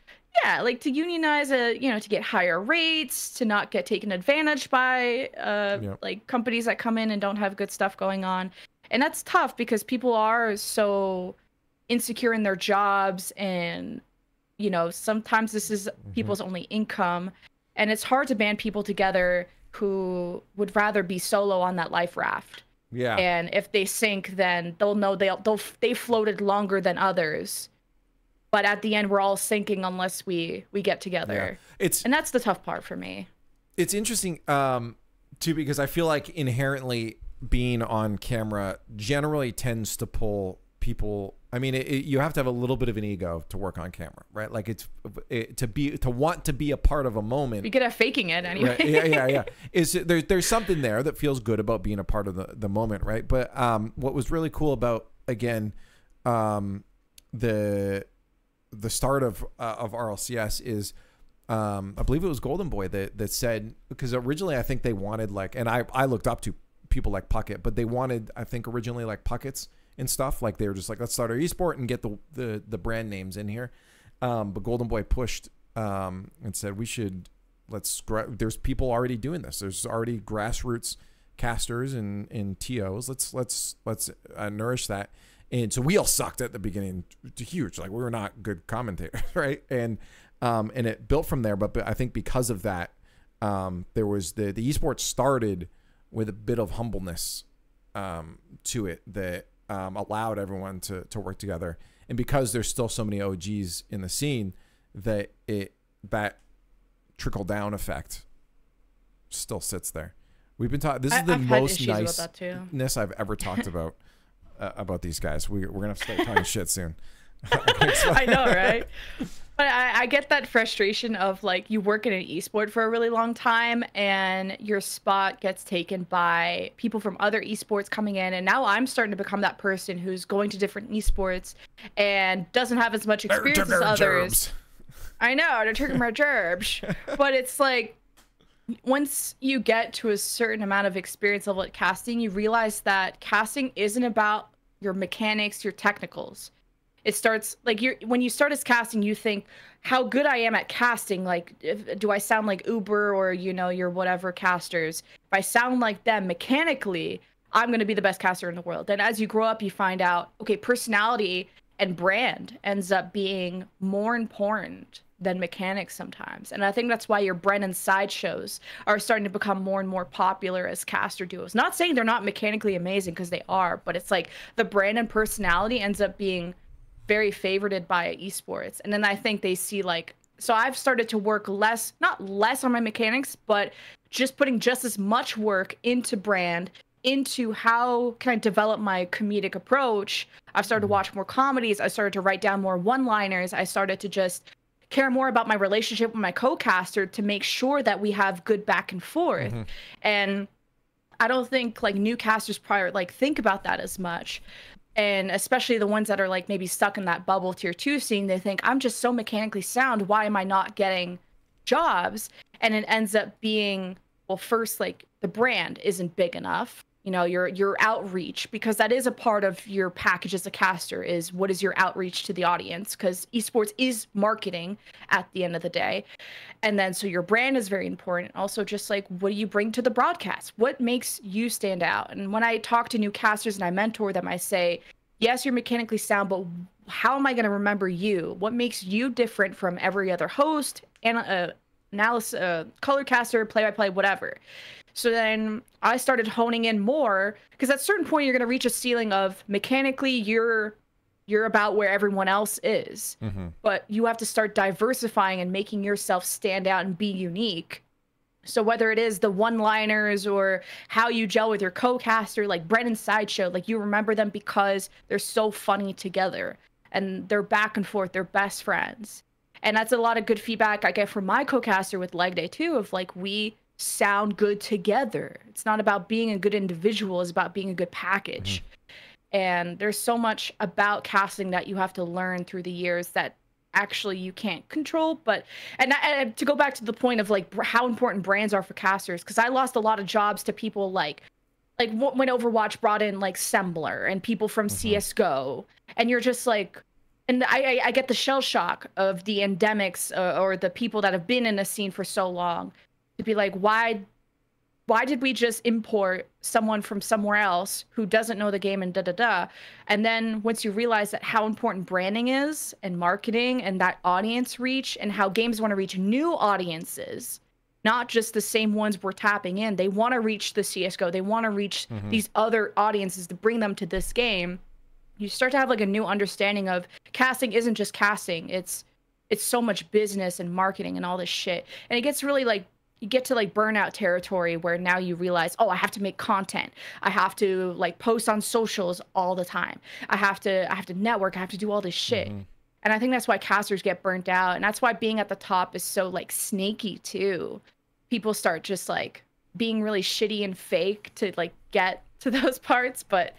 Yeah, like to unionize, to get higher rates, to not get taken advantage by, like companies that come in and don't have good stuff going on. And that's tough because people are so insecure in their jobs, and, you know, sometimes this is people's only income, and it's hard to band people together who would rather be solo on that life raft. Yeah. And if they sink, then they'll know they floated longer than others. But at the end, we're all sinking unless we get together. Yeah. And that's the tough part for me. It's interesting, too, because I feel like inherently being on camera generally tends to pull people. I mean, you have to have a little bit of an ego to work on camera, right? Like to want to be a part of a moment. You could have faking it anyway. Right? Yeah. There's something there that feels good about being a part of the moment, right? But what was really cool about, again, the start of RLCS is, I believe it was Golden Boy that said, because originally I think they wanted like, and I looked up to people like Puckett, but they wanted, I think originally like Puckets and stuff. Like they were just like, let's start our esport and get the brand names in here. But Golden Boy pushed and said there's people already doing this. There's already grassroots casters and TOs. Let's nourish that. And so we all sucked at the beginning, huge. Like we were not good commentators, right? And it built from there. But I think because of that, there was the esports started with a bit of humbleness to it that allowed everyone to work together. And because there's still so many OGs in the scene, that trickle down effect still sits there. We've been talking. This is the most niceness I've ever talked about these guys. We're gonna have to start talking shit soon. I know, right? But I get that frustration of like you work in an esport for a really long time and your spot gets taken by people from other esports coming in, and now I'm starting to become that person who's going to different esports and doesn't have as much experience as others. I know, they're taking my gerbs. But it's like once you get to a certain amount of experience level at casting, you realize that casting isn't about your mechanics, your technicals. It starts like when you start as casting, you think how good I am at casting. Like, do I sound like Uber or, you know, your whatever casters? If I sound like them mechanically, I'm going to be the best caster in the world. And as you grow up, you find out, okay, personality and brand ends up being more important than mechanics sometimes. And I think that's why your Brennan sideshows are starting to become more and more popular as caster duos. Not saying they're not mechanically amazing, because they are, but it's like the brand and personality ends up being very favorited by esports. And then I think they see like, so I've started to work not less on my mechanics, but just putting just as much work into brand, into how can I develop my comedic approach. I've started to watch more comedies. I started to write down more one-liners. I started to just care more about my relationship with my co-caster to make sure that we have good back and forth. And I don't think like new casters prior like think about that as much. And especially the ones that are like maybe stuck in that bubble tier 2 scene, they think I'm just so mechanically sound. Why am I not getting jobs? And it ends up being, well, first, like the brand isn't big enough. You know, your outreach, because that is a part of your package as a caster, is what is your outreach to the audience, because esports is marketing at the end of the day. And then so your brand is very important. Also, just like, what do you bring to the broadcast? What makes you stand out? And when I talk to new casters and I mentor them, I say, yes, you're mechanically sound, but how am I going to remember you? What makes you different from every other host and analysis, color caster, play-by-play, whatever? So then I started honing in more, because at a certain point you're going to reach a ceiling of mechanically you're about where everyone else is. But you have to start diversifying and making yourself stand out and be unique. So whether it is the one-liners or how you gel with your co-caster, like Brennan's Sideshow, like you remember them because they're so funny together and they're back and forth, they're best friends. And that's a lot of good feedback I get from my co-caster with Leg Day too, of like, we sound good together. It's not about being a good individual, it's about being a good package. And there's so much about casting that you have to learn through the years that actually you can't control. But and to go back to the point of like how important brands are for casters, because I lost a lot of jobs to people like when Overwatch brought in like Sembler and people from CSGO, and you're just like, and I get the shell shock of the endemics or the people that have been in a scene for so long, to be like, why did we just import someone from somewhere else who doesn't know the game and da-da-da? And then once you realize that how important branding is and marketing and that audience reach and how games want to reach new audiences, not just the same ones we're tapping in. They want to reach the CSGO. They want to reach these other audiences to bring them to this game. You start to have like a new understanding of casting isn't just casting. It's so much business and marketing and all this shit. And it gets really like, you get to like burnout territory where now you realize, oh, I have to make content. I have to like post on socials all the time. I have to network. I have to do all this shit. And I think that's why casters get burnt out. And that's why being at the top is so like snaky too. People start just like being really shitty and fake to like get to those parts. But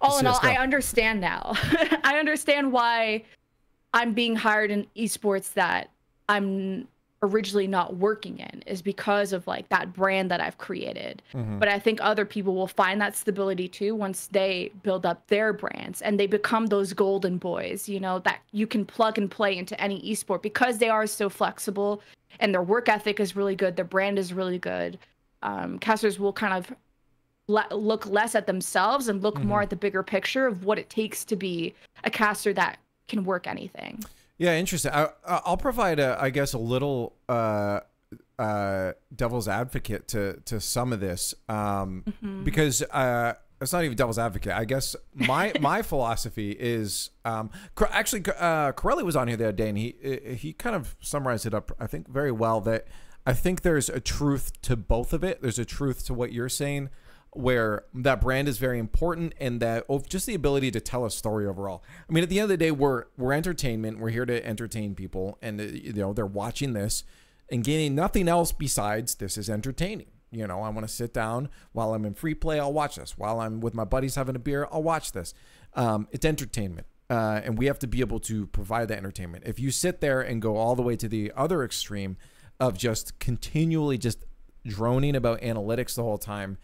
all in all, I understand now. I understand why I'm being hired in esports that I'm originally not working in, is because of like that brand that I've created. But I think other people will find that stability too once they build up their brands and they become those golden boys, you know, that you can plug and play into any esport because they are so flexible and their work ethic is really good, their brand is really good. Casters will kind of look less at themselves and look more at the bigger picture of what it takes to be a caster that can work anything. Yeah, interesting. I'll provide, I guess, a little devil's advocate to some of this, because it's not even devil's advocate. I guess my philosophy is actually Corelli was on here the other day, and he kind of summarized it up, I think, very well. That I think there's a truth to both of it. There's a truth to what you're saying, where that brand is very important, and that just the ability to tell a story overall. I mean, at the end of the day, we're entertainment. We're here to entertain people, and you know, they're watching this and gaining nothing else besides this is entertaining. You know, I want to sit down while I'm in free play, I'll watch this. While I'm with my buddies having a beer, I'll watch this. It's entertainment, and we have to be able to provide that entertainment. If you sit there and go all the way to the other extreme of just continually just droning about analytics the whole time,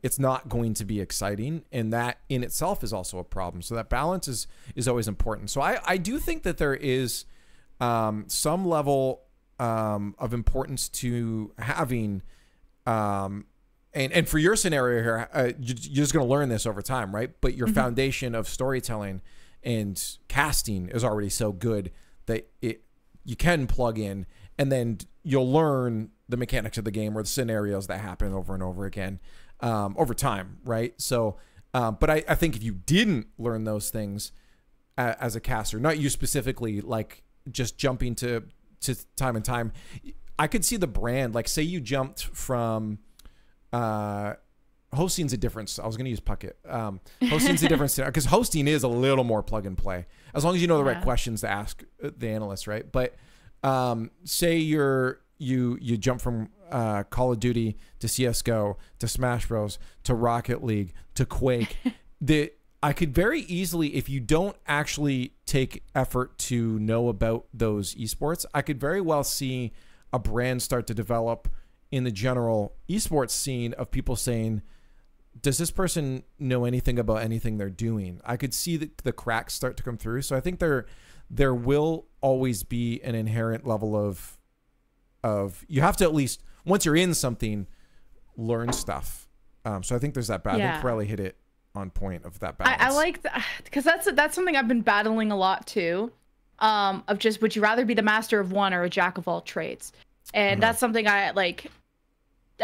it's not going to be exciting, and that in itself is also a problem. So that balance is always important. So I do think that there is some level of importance to having and for your scenario here, you're just going to learn this over time, right? But your foundation of storytelling and casting is already so good that you can plug in, and then you'll learn the mechanics of the game or the scenarios that happen over and over again over time, right? So, but I think if you didn't learn those things as a caster, not you specifically, like just jumping to time and time, I could see the brand, like say you jumped from hosting's a difference. I was going to use Puckett. Hosting's a difference because hosting is a little more plug and play as long as you know the right questions to ask the analyst, right? But say you jump from Call of Duty to CSGO to Smash Bros to Rocket League to Quake, I could very easily, if you don't actually take effort to know about those esports, I could very well see a brand start to develop in the general esports scene of people saying, does this person know anything about anything they're doing? I could see the cracks start to come through. So I think there will always be an inherent level of you have to, at least once you're in something, learn stuff. So I think there's that. I think Pirelli hit it on point of that balance. I like that, because that's something I've been battling a lot too. Of just, would you rather be the master of one or a jack of all trades? And that's something I like.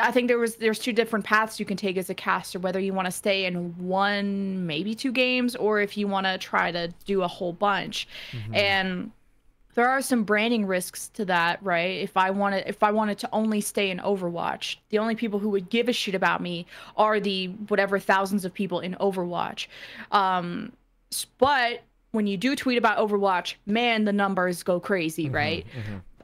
I think there's two different paths you can take as a caster, whether you want to stay in one, maybe two games, or if you want to try to do a whole bunch. And there are some branding risks to that, right? If I wanted to only stay in Overwatch, the only people who would give a shit about me are the whatever thousands of people in Overwatch. But when you do tweet about Overwatch, man, the numbers go crazy, right?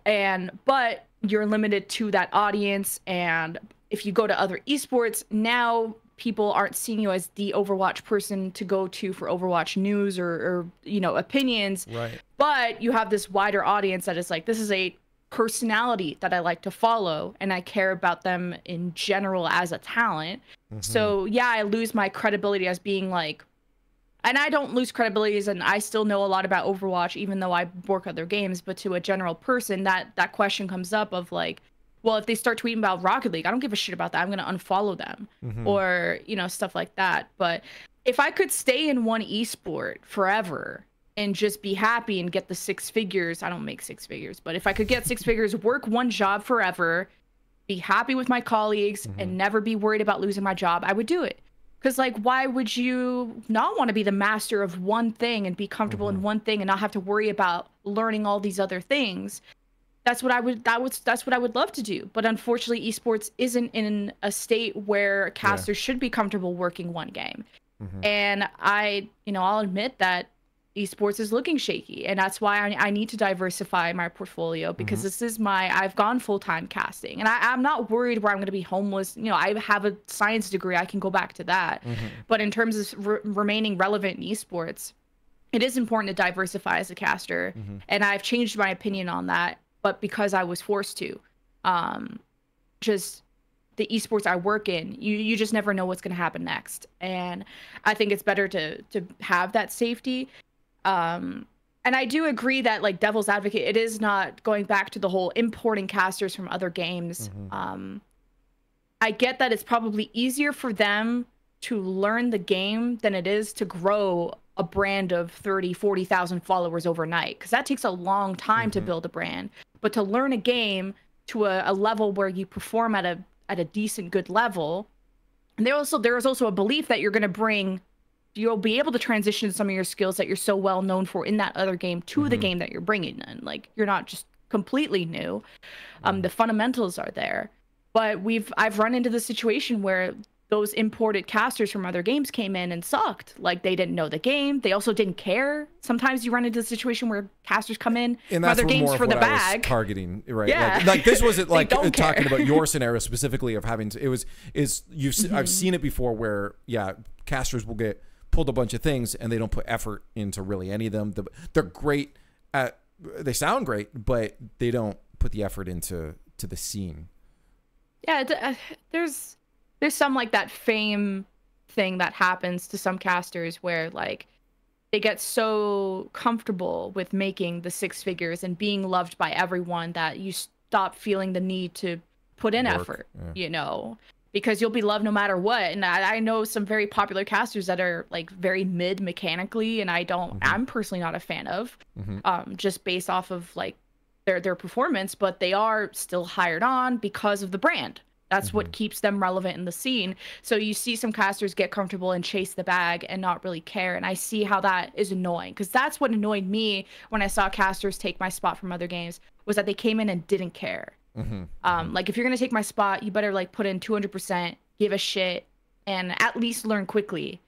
But you're limited to that audience, and if you go to other esports, now people aren't seeing you as the Overwatch person to go to for Overwatch news or opinions. Right. But you have this wider audience that is like, this is a personality that I like to follow, and I care about them in general as a talent. So yeah, I lose my credibility as being like, and I don't lose credibility, and I still know a lot about Overwatch, even though I work other games. But to a general person, that question comes up of like, well, if they start tweeting about Rocket League, I don't give a shit about that. I'm going to unfollow them or, stuff like that. But if I could stay in one esport forever and just be happy and get the 6 figures, I don't make 6 figures, but if I could get 6 figures, work one job forever, be happy with my colleagues and never be worried about losing my job, I would do it. Because, like, why would you not want to be the master of one thing and be comfortable in one thing and not have to worry about learning all these other things? That's what I would. That's what I would love to do. But unfortunately, esports isn't in a state where casters should be comfortable working one game. And I'll admit that esports is looking shaky, and that's why I need to diversify my portfolio, because this is I've gone full-time casting, and I'm not worried where I'm going to be homeless. I have a science degree, I can go back to that. But in terms of remaining relevant in esports, it is important to diversify as a caster, and I've changed my opinion on that, but because I was forced to. Just the esports I work in, you just never know what's going to happen next, and I think it's better to have that safety. And I do agree that, like, devil's advocate, it is not going back to the whole importing casters from other games. I get that it's probably easier for them to learn the game than it is to grow a brand of 30,000-40,000 followers overnight, because that takes a long time to build a brand. But to learn a game to a level where you perform at a decent good level, and there is also a belief that you'll be able to transition some of your skills that you're so well known for in that other game to the game that you're bringing in. Like, you're not just completely new. The fundamentals are there. But I've run into the situation where those imported casters from other games came in and sucked. Like, they didn't know the game. They also didn't care. Sometimes you run into the situation where casters come in from other games for the bag. Targeting, right? Yeah. Like this wasn't like talking about your scenario specifically of having to, I've seen it before where, casters will get pulled a bunch of things and they don't put effort into really any of them. They're great they sound great, but they don't put the effort into the scene. Yeah, there's some like that fame thing that happens to some casters where, like, they get so comfortable with making the 6 figures and being loved by everyone that you stop feeling the need to put in effort, because you'll be loved no matter what. And I know some very popular casters that are, like, very mid mechanically, and I'm personally not a fan of, just based off of, like, their performance, but they are still hired on because of the brand. That's what keeps them relevant in the scene. So you see some casters get comfortable and chase the bag and not really care. And I see how that is annoying, because that's what annoyed me when I saw casters take my spot from other games, was that they came in and didn't care. Like, if you're going to take my spot, you better, like, put in 200%, give a shit, and at least learn quickly.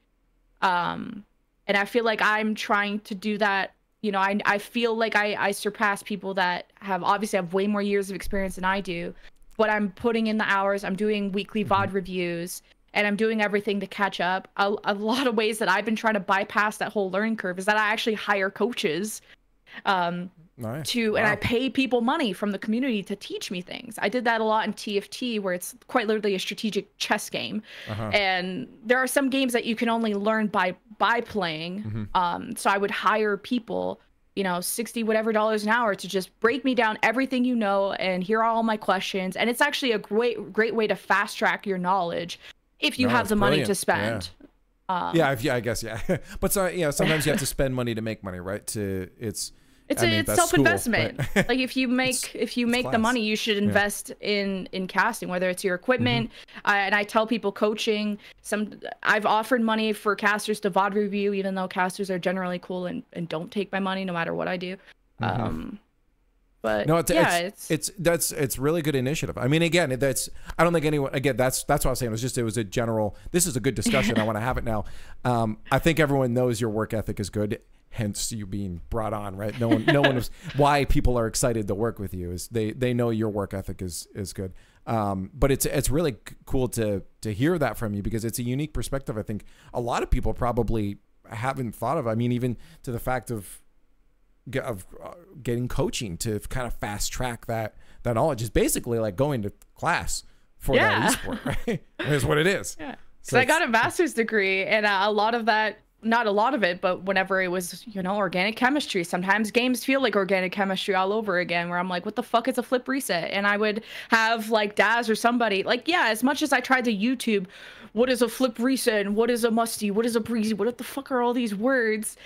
And I feel like I'm trying to do that. I feel like I surpass people that obviously have way more years of experience than I do. but I'm putting in the hours. I'm doing weekly VOD reviews, and I'm doing everything to catch up. A lot of ways that I've been trying to bypass that whole learning curve is that I actually hire coaches. Nice. And I pay people money from the community to teach me things. I did that a lot in TFT, where it's quite literally a strategic chess game. And there are some games that you can only learn by playing. So I would hire people, you know, $60 whatever an hour to just break me down everything you know and hear all my questions. And it's actually a great way to fast track your knowledge if you have the money to spend. I guess. But so, you know, sometimes you have to spend money to make money, right? It's self-investment. Like if you make the money, you should invest in casting, whether it's your equipment. And I tell people coaching, I've offered money for casters to VOD review, even though casters are generally cool and don't take my money no matter what I do. But no, it's really good initiative. I mean, again, I don't think anyone, again, that's what I was saying. It was a general, this is a good discussion. I want to have it now. I think everyone knows your work ethic is good. Hence you being brought on, right? No one knows why people are excited to work with you is they know your work ethic is good. But it's really cool to hear that from you, because it's a unique perspective. I think a lot of people probably haven't thought of. I mean, even to the fact of getting coaching to kind of fast track that knowledge is basically like going to class for that esport, right? Is what it is. Yeah. So I got a master's degree, and a lot of that. Not a lot of it, but whenever it was, you know, organic chemistry, sometimes games feel like organic chemistry all over again, where I'm like, what the fuck is a flip reset? And I would have like Daz or somebody like, as much as I tried to YouTube, what is a flip reset? And what is a musty? What is a breezy? What the fuck are all these words?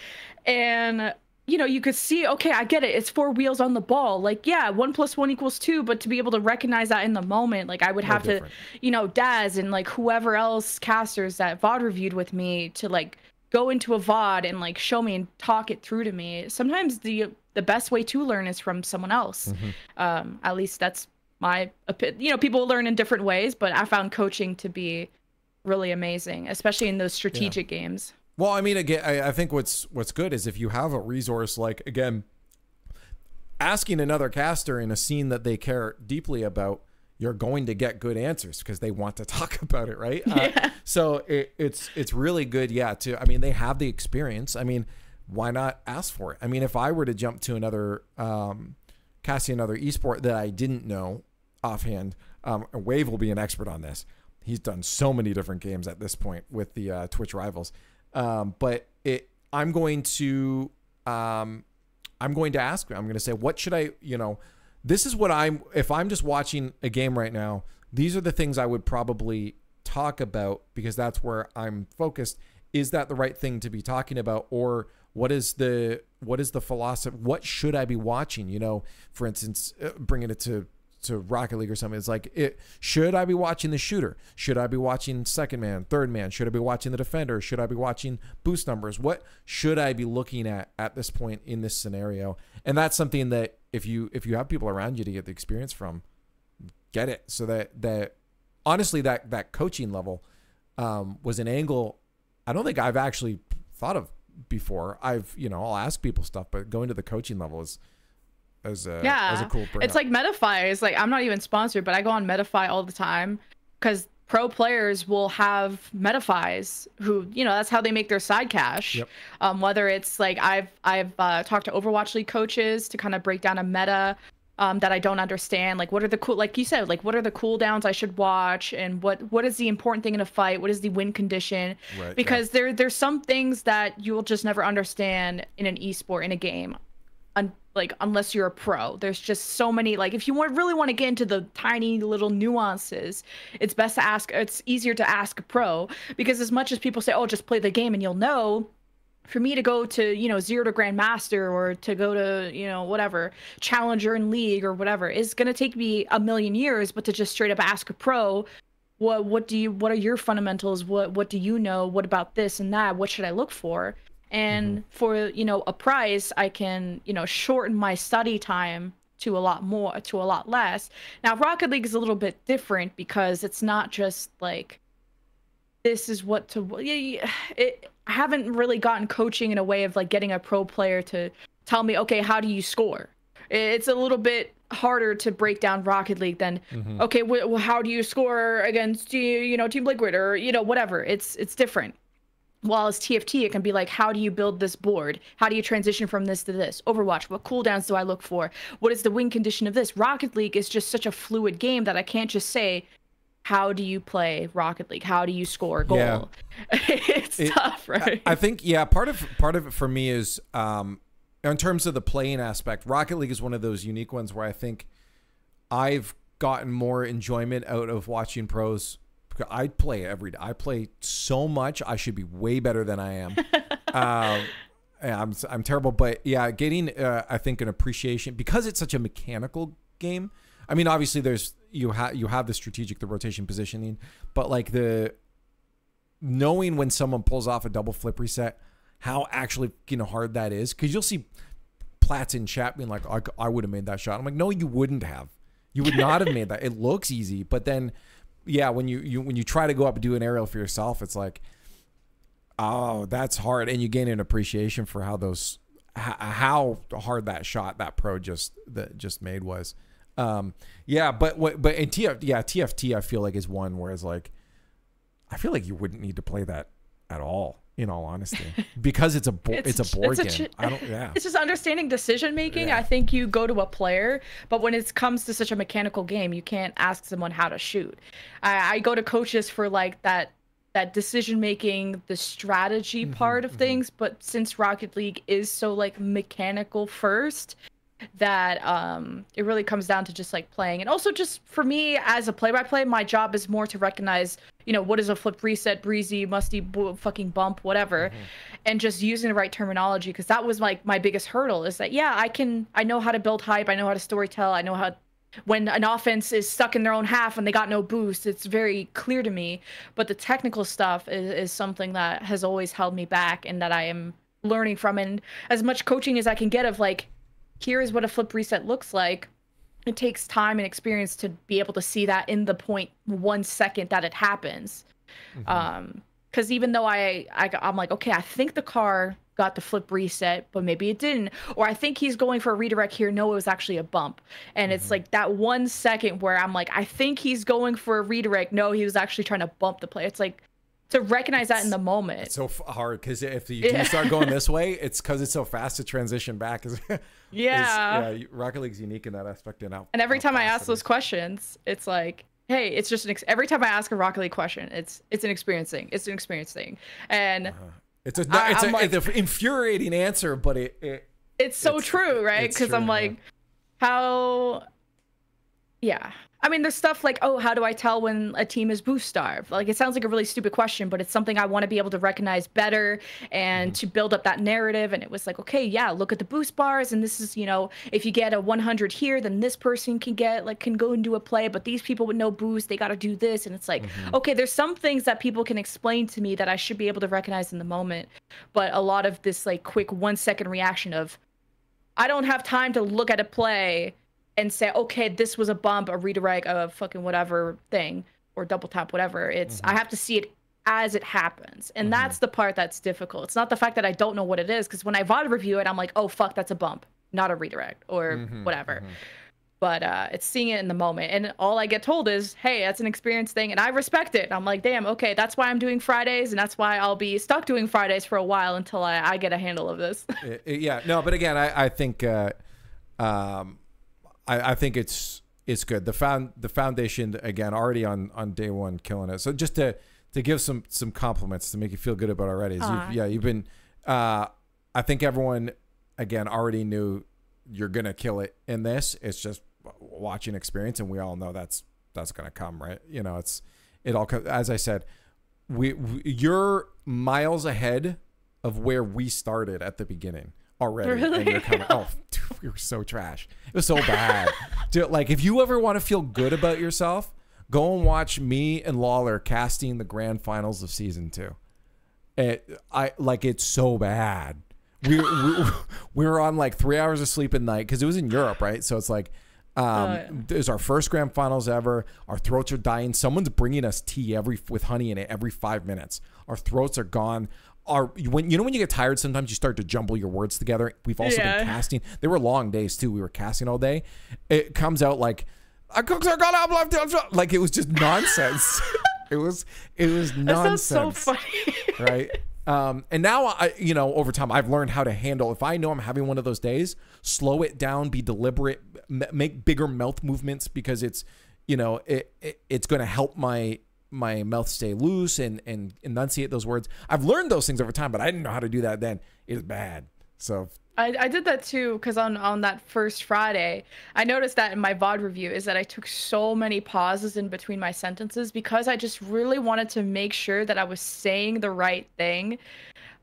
And, you know, you could see, okay, I get it. It's 4 wheels on the ball. Like, 1 + 1 = 2. But to be able to recognize that in the moment, like I would have to, you know, Daz and like whoever else casters that VOD reviewed with me to like go into a VOD and like show me and talk it through to me. Sometimes the best way to learn is from someone else. At least that's my opinion. You know, people learn in different ways, but I found coaching to be really amazing, especially in those strategic games. Well, I mean, again, I think what's good is if you have a resource, like, again, asking another caster in a scene that they care deeply about, you're going to get good answers because they want to talk about it, right? So it's really good, I mean, they have the experience. I mean, why not ask for it? I mean, if I were to jump to another casting another esport that I didn't know offhand, Wave will be an expert on this. He's done so many different games at this point with the Twitch Rivals. But I'm going to ask him. I'm going to say, what should I, you know, this is what if I'm just watching a game right now, these are the things I would probably talk about because that's where I'm focused. Is that the right thing to be talking about? Or what is the philosophy? What should I be watching? You know, for instance, bringing it to Rocket League or something. It's like, should I be watching the shooter? Should I be watching second man, third man? Should I be watching the defender? Should I be watching boost numbers? What should I be looking at this point in this scenario? And that's something that if you have people around you to get the experience from, get it. So that honestly, that coaching level was an angle I don't think I've actually thought of before. I'll ask people stuff, but going to the coaching level is a cool bring it's up. Like Metafy is like, I'm not even sponsored, but I go on Metafy all the time because pro players will have Metafys who, you know, that's how they make their side cash. Yep. Whether it's like I've talked to Overwatch League coaches to kind of break down a meta that I don't understand. Like, what are the cool, like you said, like what are the cooldowns I should watch, and what is the important thing in a fight? What is the win condition? Right, because there's some things that you will just never understand in an esport, in a game. Like, unless you're a pro. There's just so many, like, if you really want to get into the tiny little nuances, it's best to ask, it's easier to ask a pro, because as much as people say, oh, just play the game and you'll know, for me to go to, you know, 0 to Grandmaster, or to go to, you know, whatever, Challenger in League or whatever, it's going to take me a million years. But to just straight up ask a pro, what are your fundamentals? What do you know? What about this and that? What should I look for? And for, you know, a price, I can, you know, shorten my study time to a lot less. Now, Rocket League is a little bit different because it's not just like, this is what to, I haven't really gotten coaching in a way of like getting a pro player to tell me, okay, how do you score? It's a little bit harder to break down Rocket League than okay, well, how do you score against Team Liquid or whatever. It's different. While as TFT, it can be like, how do you build this board? How do you transition from this to this? Overwatch, what cooldowns do I look for? What is the win condition of this? Rocket League is just such a fluid game that I can't just say, how do you play Rocket League? How do you score a goal? Yeah. It's tough, right? I think, yeah, part of it for me is in terms of the playing aspect, Rocket League is one of those unique ones where I think I've gotten more enjoyment out of watching pros. I play every day. I play so much. I should be way better than I am. I'm terrible, but yeah, getting I think an appreciation because it's such a mechanical game. I mean, obviously there's you have the strategic, the rotation positioning, but like the knowing when someone pulls off a double flip reset, how actually hard that is, because you'll see Platts in chat being like, I would have made that shot. I'm like, no, you wouldn't have. You would not have made that. It looks easy, but then. Yeah, when you try to go up and do an aerial for yourself, it's like, oh, that's hard, and you gain an appreciation for how hard that shot that pro just made was. Yeah, but in TFT I feel like is one where it's like, I feel like you wouldn't need to play that at all, in all honesty, because it's a board game. It's just understanding decision making. Yeah. I think you go to a player, but when it comes to such a mechanical game, you can't ask someone how to shoot. I go to coaches for like that decision making, the strategy part of things. But since Rocket League is so like mechanical first, that it really comes down to just like playing. And also just for me as a play-by-play, my job is more to recognize what is a flip reset, breezy, musty, fucking bump, whatever, and just using the right terminology, because that was like my biggest hurdle, is that I know how to build hype, I know how to storytell, I know how when an offense is stuck in their own half and they got no boost, it's very clear to me. But the technical stuff is something that has always held me back and that I am learning from, and as much coaching as I can get of like, here is what a flip reset looks like. It takes time and experience to be able to see that in the 0.1 second that it happens. Because even though I'm like, okay, I think the car got the flip reset, but maybe it didn't. Or I think he's going for a redirect here. No, it was actually a bump. And it's like that 1 second where I'm like, I think he's going for a redirect. No, he was actually trying to bump the play. It's like, to recognize that in the moment. It's so hard, because if you do start going this way, it's because it's so fast to transition back. Rocket League's unique in that aspect. And every time I ask those questions, it's like, hey, it's just every time I ask a Rocket League question, it's an experience thing. It's an experience thing, and it's an infuriating answer, but it's so true, right? Because I'm like, how, yeah. I mean, there's stuff like, oh, how do I tell when a team is boost starved? Like, it sounds like a really stupid question, but it's something I want to be able to recognize better and to build up that narrative. And it was like, okay, yeah, look at the boost bars. And this is, if you get a 100 here, then this person can go and do a play. But these people with no boost, they got to do this. And it's like, okay, there's some things that people can explain to me that I should be able to recognize in the moment. But a lot of this like quick 1 second reaction of, I don't have time to look at a play and say, okay, this was a bump, a redirect, a fucking whatever thing, or double tap, whatever. It's I have to see it as it happens. And that's the part that's difficult. It's not the fact that I don't know what it is, because when I VOD review it, I'm like, oh, fuck, that's a bump, not a redirect, or whatever. But it's seeing it in the moment. And all I get told is, hey, that's an experience thing. And I respect it. I'm like, damn, okay, that's why I'm doing Fridays. And that's why I'll be stuck doing Fridays for a while until I get a handle of this. Yeah, no, but again, I think... I think it's good. The foundation, again, already on day one, killing it. So just to give some compliments to make you feel good about already. You've been. I think everyone, again, already knew you're gonna kill it in this. It's just watching experience, and we all know that's gonna come, right? It all. As I said, you're miles ahead of where we started at the beginning already. Really? And you're kind of, oh, dude, we were so trash. It was so bad. Dude, like, if you ever want to feel good about yourself, go and watch me and Lawler casting the grand finals of season 2. It's so bad. We were on like 3 hours of sleep a night because it was in Europe, right? So it's like, it was our first grand finals ever. Our throats are dying. Someone's bringing us tea with honey in it every 5 minutes. Our throats are gone. are when you get tired, sometimes you start to jumble your words together. We've also been casting. They were long days too. We were casting all day. It comes out like I cooks are gone up left, like it was just nonsense. it was nonsense. That sounds so funny, right? And now over time I've learned how to handle, if I know I'm having one of those days, slow it down, be deliberate, make bigger mouth movements, because it's it's going to help my mouth stay loose and enunciate those words. I've learned those things over time, but I didn't know how to do that then. It was bad. So I did that too, because on that first Friday, I noticed that in my VOD review is that I took so many pauses in between my sentences because I just really wanted to make sure that I was saying the right thing.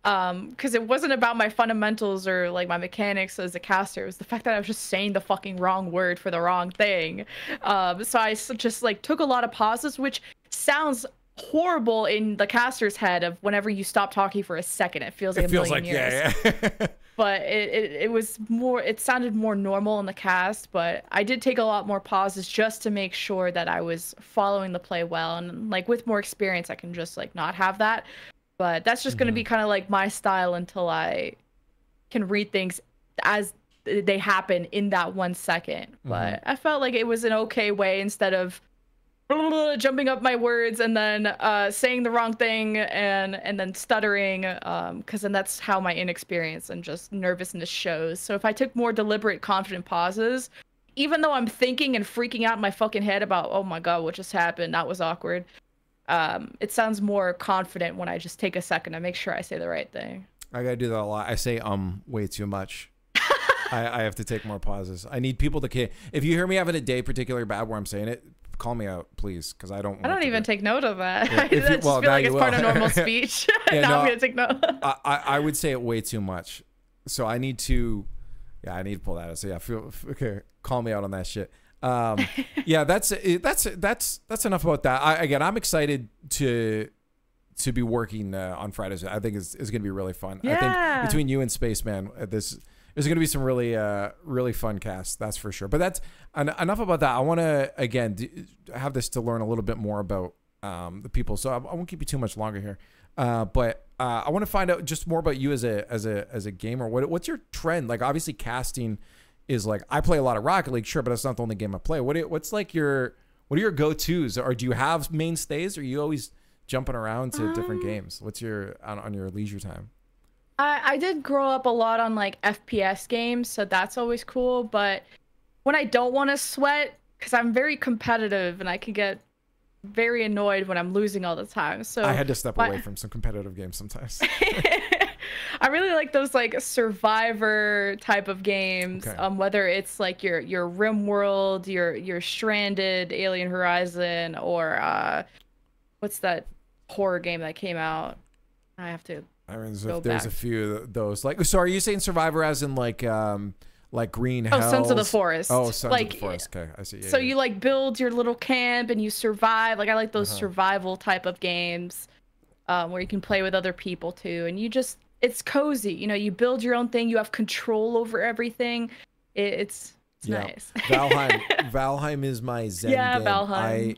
Because it wasn't about my fundamentals or like my mechanics as a caster. It was the fact that I was just saying the fucking wrong word for the wrong thing. So I just like took a lot of pauses, which sounds horrible in the caster's head of whenever you stop talking for a second. It feels like a million years. Yeah. But it sounded more normal in the cast, but I did take a lot more pauses just to make sure that I was following the play well. And like with more experience, I can just like not have that. But that's just going to be kind of like my style until I can read things as they happen in that 1 second. But I felt like it was an okay way, instead of jumping up my words and then saying the wrong thing and then stuttering, because then that's how my inexperience and just nervousness shows. So if I took more deliberate, confident pauses, even though I'm thinking and freaking out in my fucking head about, oh my god, what just happened, that was awkward, it sounds more confident when I just take a second to make sure I say the right thing. I gotta do that a lot. I say way too much. I have to take more pauses. I need people to if you hear me having a day particularly bad where I'm saying it, call me out, please, because I don't even take note of that. Yeah. I just feel like it's part of normal speech. Yeah, now I'm gonna take note. I would say it way too much, so I need to pull that out. So okay, call me out on that shit. Yeah, that's enough about that. I'm excited to be working on Fridays. I think it's gonna be really fun. Yeah. I think between you and Spaceman, there's going to be some really fun casts, that's for sure. But that's enough about that. I want to, again, have this to learn a little bit more about the people. So I won't keep you too much longer here. But I want to find out just more about you as a gamer. What's your trend? Like, obviously casting is like, I play a lot of Rocket League, sure, but that's not the only game I play. What are your go-tos? Or do you have mainstays? Or are you always jumping around to different games? What's your on your leisure time? I did grow up a lot on like FPS games, so that's always cool. But when I don't want to sweat, because I'm very competitive and I can get very annoyed when I'm losing all the time. So I had to step away from some competitive games sometimes. I really like those like survivor type of games. Okay. Whether it's like your RimWorld, your Stranded, Alien Horizon, or what's that horror game that came out? I have to. I mean, there's a few of those. Like, so are you saying Survivor as in like Green Hells? Oh, Sons of the Forest. Oh, Sons of the Forest. Okay, I see. Yeah, so you like build your little camp and you survive. Like, I like those survival type of games where you can play with other people too, and it's cozy. You build your own thing. You have control over everything. It's nice. Valheim is my zen game. Valheim.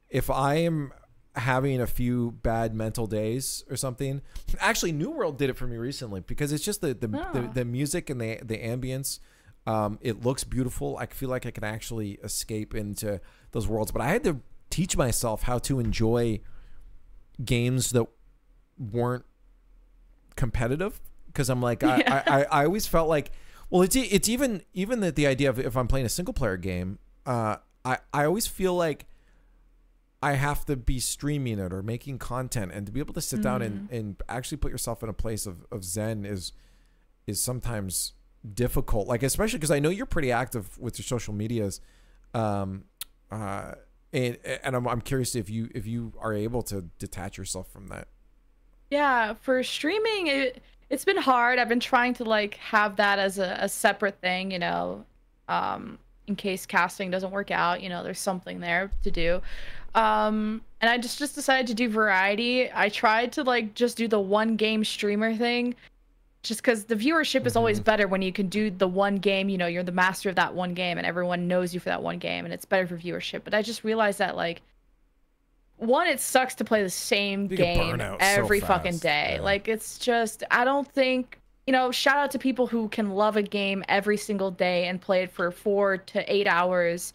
If I am having a few bad mental days or something, actually New World did it for me recently, because it's just the music and the ambience. It looks beautiful. I feel like I can actually escape into those worlds, but I had to teach myself how to enjoy games that weren't competitive, because I'm like, I always felt like, well, it's even the idea of if I'm playing a single player game, I always feel like I have to be streaming it or making content, and to be able to sit down and actually put yourself in a place of zen is sometimes difficult. Like, especially because I know you're pretty active with your social medias, and I'm curious if you are able to detach yourself from that. Yeah, for streaming, it's been hard. I've been trying to like have that as a separate thing, in case casting doesn't work out. There's something there to do. And I just decided to do variety. I tried to like just do the one game streamer thing, just because the viewership is always better when you can do the one game. You're the master of that one game and everyone knows you for that one game, and it's better for viewership. But I just realized that like one, it sucks to play the same game every fucking day. Yeah. Like, it's just, I don't think, you know, shout out to people who can love a game every single day and play it for 4 to 8 hours,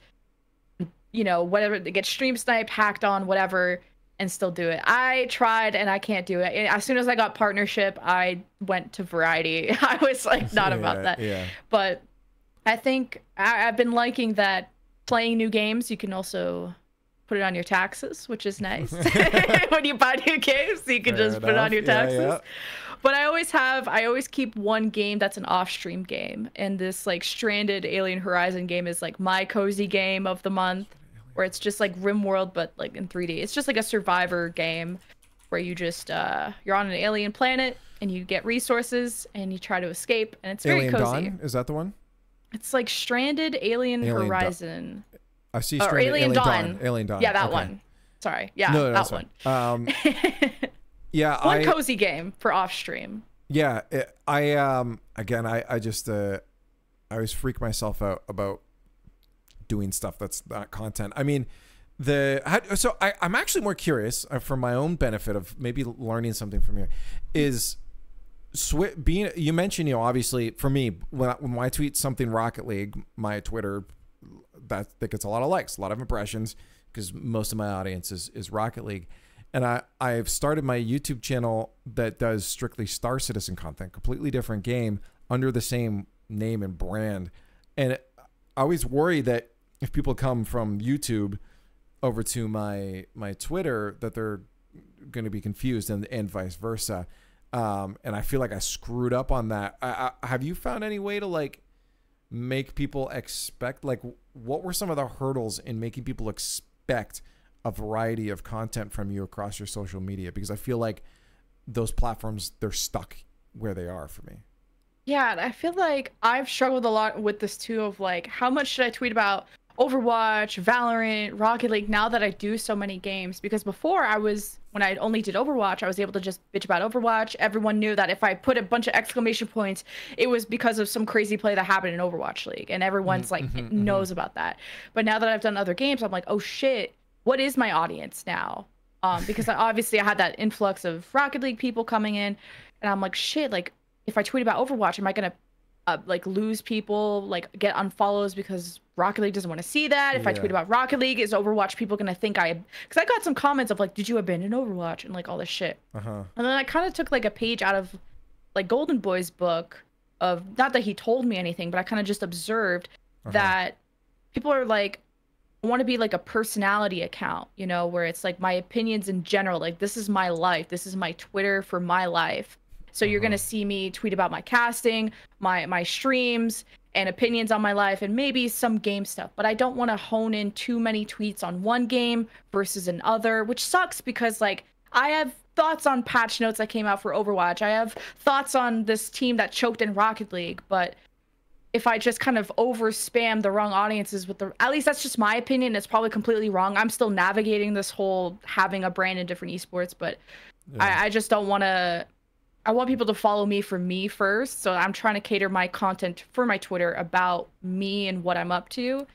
you know, whatever, they get stream sniped, hacked on, whatever, and still do it. I tried and I can't do it. As soon as I got partnership, I went to variety. I was like, not about that. Yeah. But I think I've been liking that playing new games, you can also put it on your taxes, which is nice. When you buy new games, you can just put it on your taxes. Yeah. But I always keep one game that's an off-stream game. And this like Stranded Alien Horizon game is like my cozy game of the month, where it's just like RimWorld, but like in 3D. It's just like a survivor game where you just, you're on an alien planet and you get resources and you try to escape. And it's very cozy. Dawn? Is that the one? It's like Stranded Alien Horizon. I see Stranded Alien Dawn. Alien Dawn. Yeah, that one. Sorry. Yeah, no, that one. Yeah, one cozy game for off stream. Yeah, again, I just I always freak myself out about doing stuff that's not content. I mean, I'm actually more curious for my own benefit of maybe learning something from here. Is you mentioned, you know, obviously for me when I tweet something Rocket League, my Twitter that gets a lot of likes, a lot of impressions, because most of my audience is Rocket League. And I've started my YouTube channel that does strictly Star Citizen content, completely different game under the same name and brand. And I always worry that if people come from YouTube over to my Twitter, that they're going to be confused and vice versa. And I feel like I screwed up on that. Have you found any way to like make people expect, like, what were some of the hurdles in making people expect a variety of content from you across your social media? Because I feel like those platforms, they're stuck where they are for me. Yeah, I feel like I've struggled a lot with this too, of like, how much should I tweet about Overwatch, Valorant, Rocket League, now that I do so many games? Because before when I only did Overwatch, I was able to just bitch about Overwatch. Everyone knew that if I put a bunch of exclamation points, it was because of some crazy play that happened in Overwatch League, and everyone's knows about that. But now that I've done other games, I'm like, oh shit, what is my audience now? Because obviously I had that influx of Rocket League people coming in, and I'm like, shit, like if I tweet about Overwatch, am I gonna like lose people, like get unfollows because Rocket League doesn't want to see that? If I tweet about Rocket League, is Overwatch people gonna think because I got some comments of like, did you abandon Overwatch and like all this shit. And then I kind of took like a page out of like Golden Boy's book of, not that he told me anything, but I kind of just observed that people are like, want to be like a personality account, you know, where it's like my opinions in general, like this is my life, this is my Twitter for my life. So you're gonna see me tweet about my casting, my streams, and opinions on my life, and maybe some game stuff. But I don't want to hone in too many tweets on one game versus another, which sucks because like I have thoughts on patch notes that came out for Overwatch. I have thoughts on this team that choked in Rocket League, but if I just kind of over spam the wrong audiences with at least that's just my opinion. It's probably completely wrong. I'm still navigating this whole having a brand in different esports, but I just don't want to. I want people to follow me for me first. So I'm trying to cater my content for my Twitter about me and what I'm up to,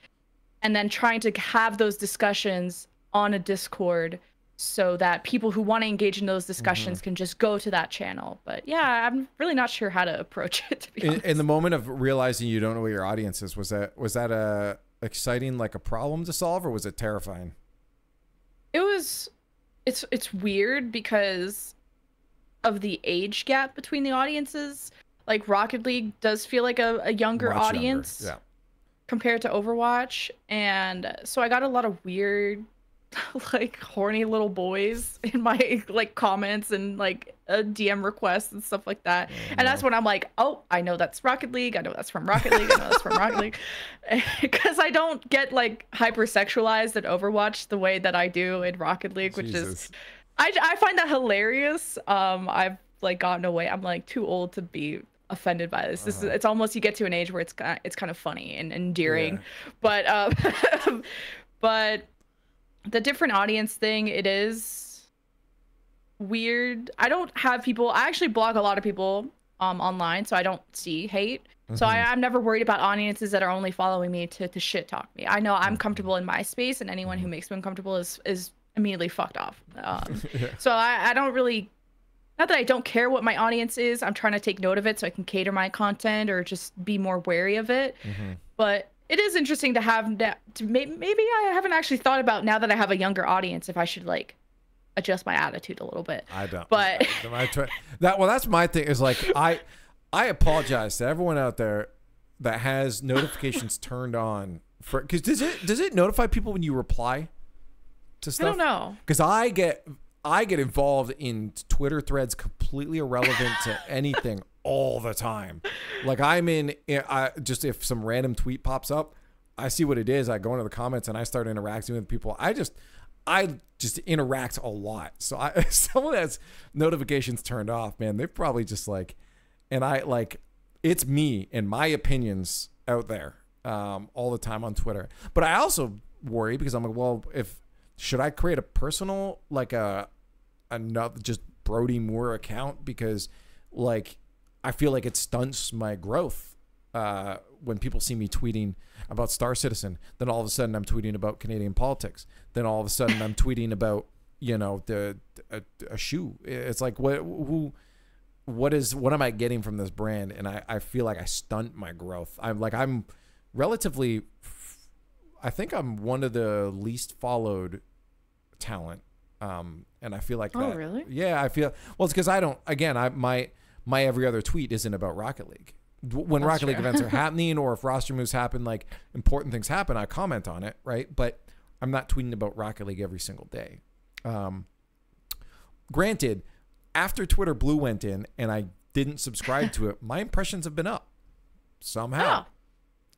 and then trying to have those discussions on a Discord so that people who want to engage in those discussions can just go to that channel. But yeah, I'm really not sure how to approach it, to be honest. In the moment of realizing you don't know what your audience is, was that a exciting, like a problem to solve, or was it terrifying? It's weird because of the age gap between the audiences. Like Rocket League does feel like a younger audience compared to Overwatch. And so I got a lot of weird like horny little boys in my like comments and like DM requests and stuff like that. And that's when I'm like, oh, I know that's Rocket League. I know that's from Rocket League. I know that's from Rocket League. Because I don't get like hypersexualized at Overwatch the way that I do in Rocket League, which is, I find that hilarious. I've like gotten away. I'm like too old to be offended by this. It's almost, you get to an age where it's kind of funny and endearing. But but the different audience thing, it is weird. I don't have people, I actually block a lot of people online, so I don't see hate. So I'm never worried about audiences that are only following me to shit talk me. I know I'm comfortable in my space, and anyone who makes me uncomfortable is immediately fucked off. So I don't really, not that I don't care what my audience is. I'm trying to take note of it so I can cater my content or just be more wary of it. But it is interesting to have that. Maybe I haven't actually thought about, now that I have a younger audience, if I should like adjust my attitude a little bit. I don't. But that's my thing. Is like I apologize to everyone out there that has notifications turned on for, because does it notify people when you reply to stuff? I don't know. Because I get involved in Twitter threads completely irrelevant to anything all the time. Like I'm just, if some random tweet pops up, I see what it is. I go into the comments and I start interacting with people. I just interact a lot. So someone that's notifications turned off, man, they've probably just like, and I like, it's me and my opinions out there all the time on Twitter. But I also worry because I'm like, well, should I create a personal, like another just Brody Moore account? Because like, I feel like it stunts my growth when people see me tweeting about Star Citizen. Then all of a sudden I'm tweeting about Canadian politics. Then all of a sudden I'm tweeting about, you know, a shoe. It's like, what am I getting from this brand? And I feel like I stunt my growth. I'm relatively, I think I'm one of the least followed talent. And I feel like that. Oh, really? Yeah, I feel, well, it's because I don't, again, my every other tweet isn't about Rocket League. When Rocket League events are happening, or if roster moves happen, like important things happen, I comment on it, right? But I'm not tweeting about Rocket League every single day. Granted, after Twitter Blue went in and I didn't subscribe to it, my impressions have been up somehow.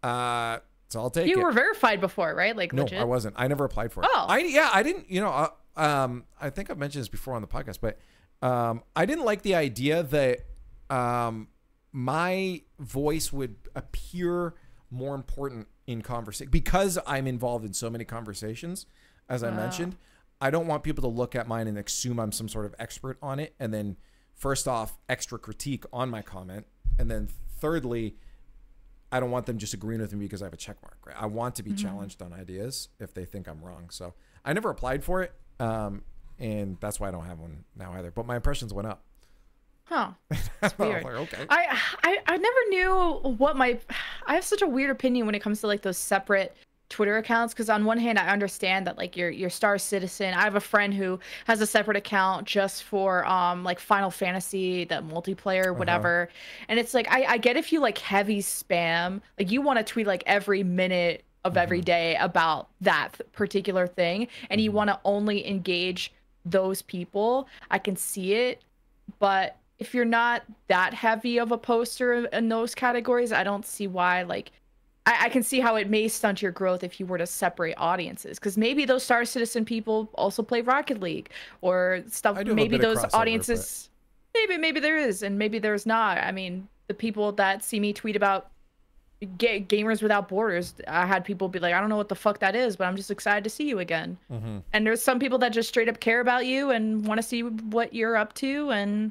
Oh. So I'll take it. You were verified before, right? Like, no, legit? I wasn't. I never applied for it. Oh. I didn't, you know, I think I've mentioned this before on the podcast, but I didn't like the idea that my voice would appear more important in conversation, because I'm involved in so many conversations, as I mentioned. I don't want people to look at mine and assume I'm some sort of expert on it, and then first off, extra critique on my comment, and then thirdly, I don't want them just agreeing with me because I have a check mark. Right? I want to be challenged on ideas if they think I'm wrong. So I never applied for it, and that's why I don't have one now either. But my impressions went up. Huh. That's weird. Like, okay. I never knew what I have such a weird opinion when it comes to like those separate Twitter accounts, because on one hand I understand that like your Star Citizen, I have a friend who has a separate account just for like Final Fantasy, the multiplayer, whatever. And it's like I get if you like heavy spam, like you want to tweet like every minute of every day about that particular thing, and you want to only engage those people, I can see it. But if you're not that heavy of a poster in those categories, I don't see why. Like, I can see how it may stunt your growth if you were to separate audiences, because maybe those Star Citizen people also play Rocket League or stuff. Maybe those audiences, maybe there is, and maybe there's not. I mean, the people that see me tweet about Gamers Without Borders, I had people be like, I don't know what the fuck that is, but I'm just excited to see you again. And there's some people that just straight up care about you and want to see what you're up to, and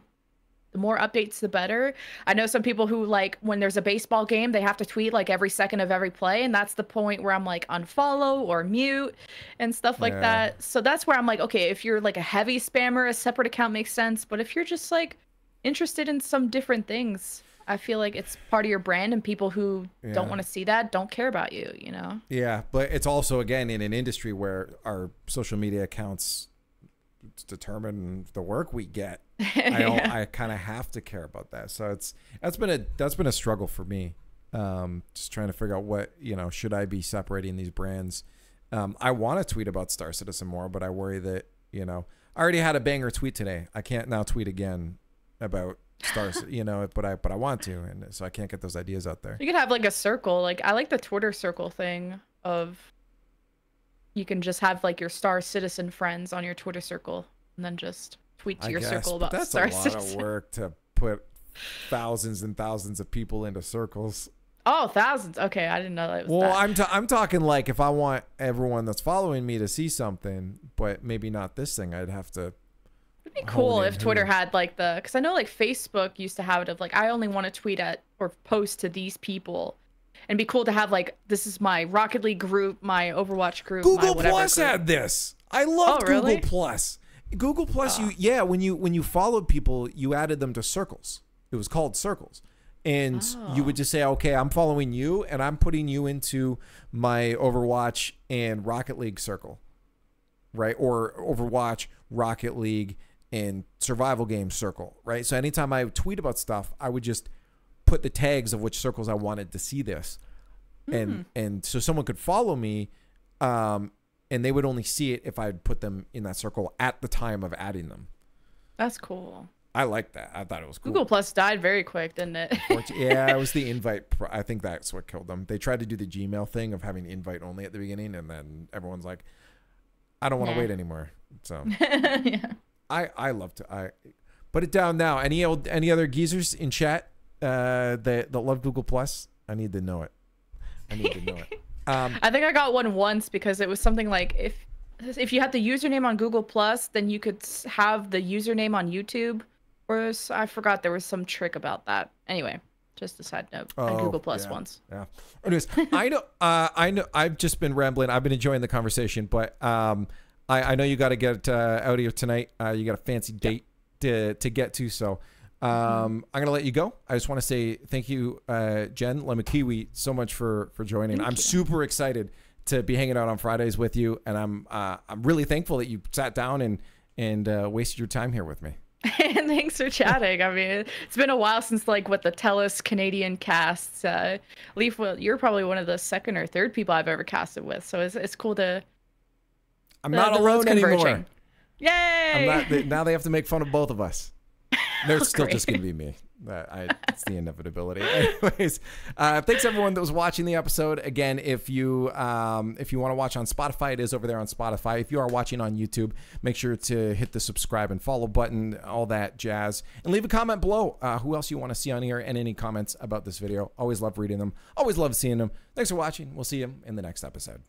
the more updates, the better. I know some people who, like, when there's a baseball game, they have to tweet like every second of every play, and that's the point where I'm like unfollow or mute and stuff like that. So that's where I'm like, okay, if you're like a heavy spammer, a separate account makes sense. But if you're just like interested in some different things, I feel like it's part of your brand, and people who don't want to see that don't care about you, you know? Yeah, but it's also, again, in an industry where our social media accounts determine the work we get. I kind of have to care about that. So that's been a struggle for me. Just trying to figure out what, you know, should I be separating these brands? I want to tweet about Star Citizen more, but I worry that, you know, I already had a banger tweet today. I can't now tweet again about Stars, you know, but I want to, and so I can't get those ideas out there. You could have like a circle. Like, I like the Twitter circle thing of, you can just have like your Star Citizen friends on your Twitter circle, and then just tweet to your circle about Star Citizen. That's a lot of work to put thousands and thousands of people into circles. Oh, thousands. Okay, I didn't know that was that. I'm talking like, if I want everyone that's following me to see something, but maybe not this thing, I'd have to. It'd be cool if Twitter had like because I know like Facebook used to have it of like, I only want to tweet at or post to these people. and be cool to have like, this is my Rocket League group, my Overwatch group. Google my Plus group. had this. I love really? Google Plus. Google Plus, when you followed people, you added them to circles. It was called circles. And you would just say, okay, I'm following you and I'm putting you into my Overwatch and Rocket League circle, right? Or Overwatch, Rocket League, and survival game circle, right? So anytime I tweet about stuff, I would just put the tags of which circles I wanted to see this. And so someone could follow me, and they would only see it if I would put them in that circle at the time of adding them. That's cool. I like that. I thought it was cool. Google Plus died very quick, didn't it? Yeah, it was the invite. I think that's what killed them. They tried to do the Gmail thing of having invite only at the beginning, and then everyone's like, I don't want to wait anymore. So yeah. I love to. I put it down now. Any other geezers in chat that love Google Plus? I need to know it. I need to know it. I think I got one once because it was something like if you had the username on Google Plus, then you could have the username on YouTube. Or I forgot there was some trick about that. Anyway, just a side note. On Google Plus once. Yeah. Anyways, I know. I've just been rambling. I've been enjoying the conversation, but I know you got to get out of here tonight. You got a fancy date to get to, so I'm gonna let you go. I just want to say thank you, Jen Lemakiwi, so much for joining. I'm super excited to be hanging out on Fridays with you, and I'm really thankful that you sat down and wasted your time here with me. And thanks for chatting. I mean, it's been a while since like the TELUS Canadian casts. Leaf, you're probably one of the second or third people I've ever casted with, so it's cool to. I'm not alone anymore. Yay! Now they have to make fun of both of us. They're still just gonna be me. It's the inevitability. Anyways, thanks everyone that was watching the episode. Again, if you want to watch on Spotify, it is over there on Spotify. If you are watching on YouTube, make sure to hit the subscribe and follow button, all that jazz, and leave a comment below who else you want to see on here and any comments about this video. Always love reading them. Always love seeing them. Thanks for watching. We'll see you in the next episode.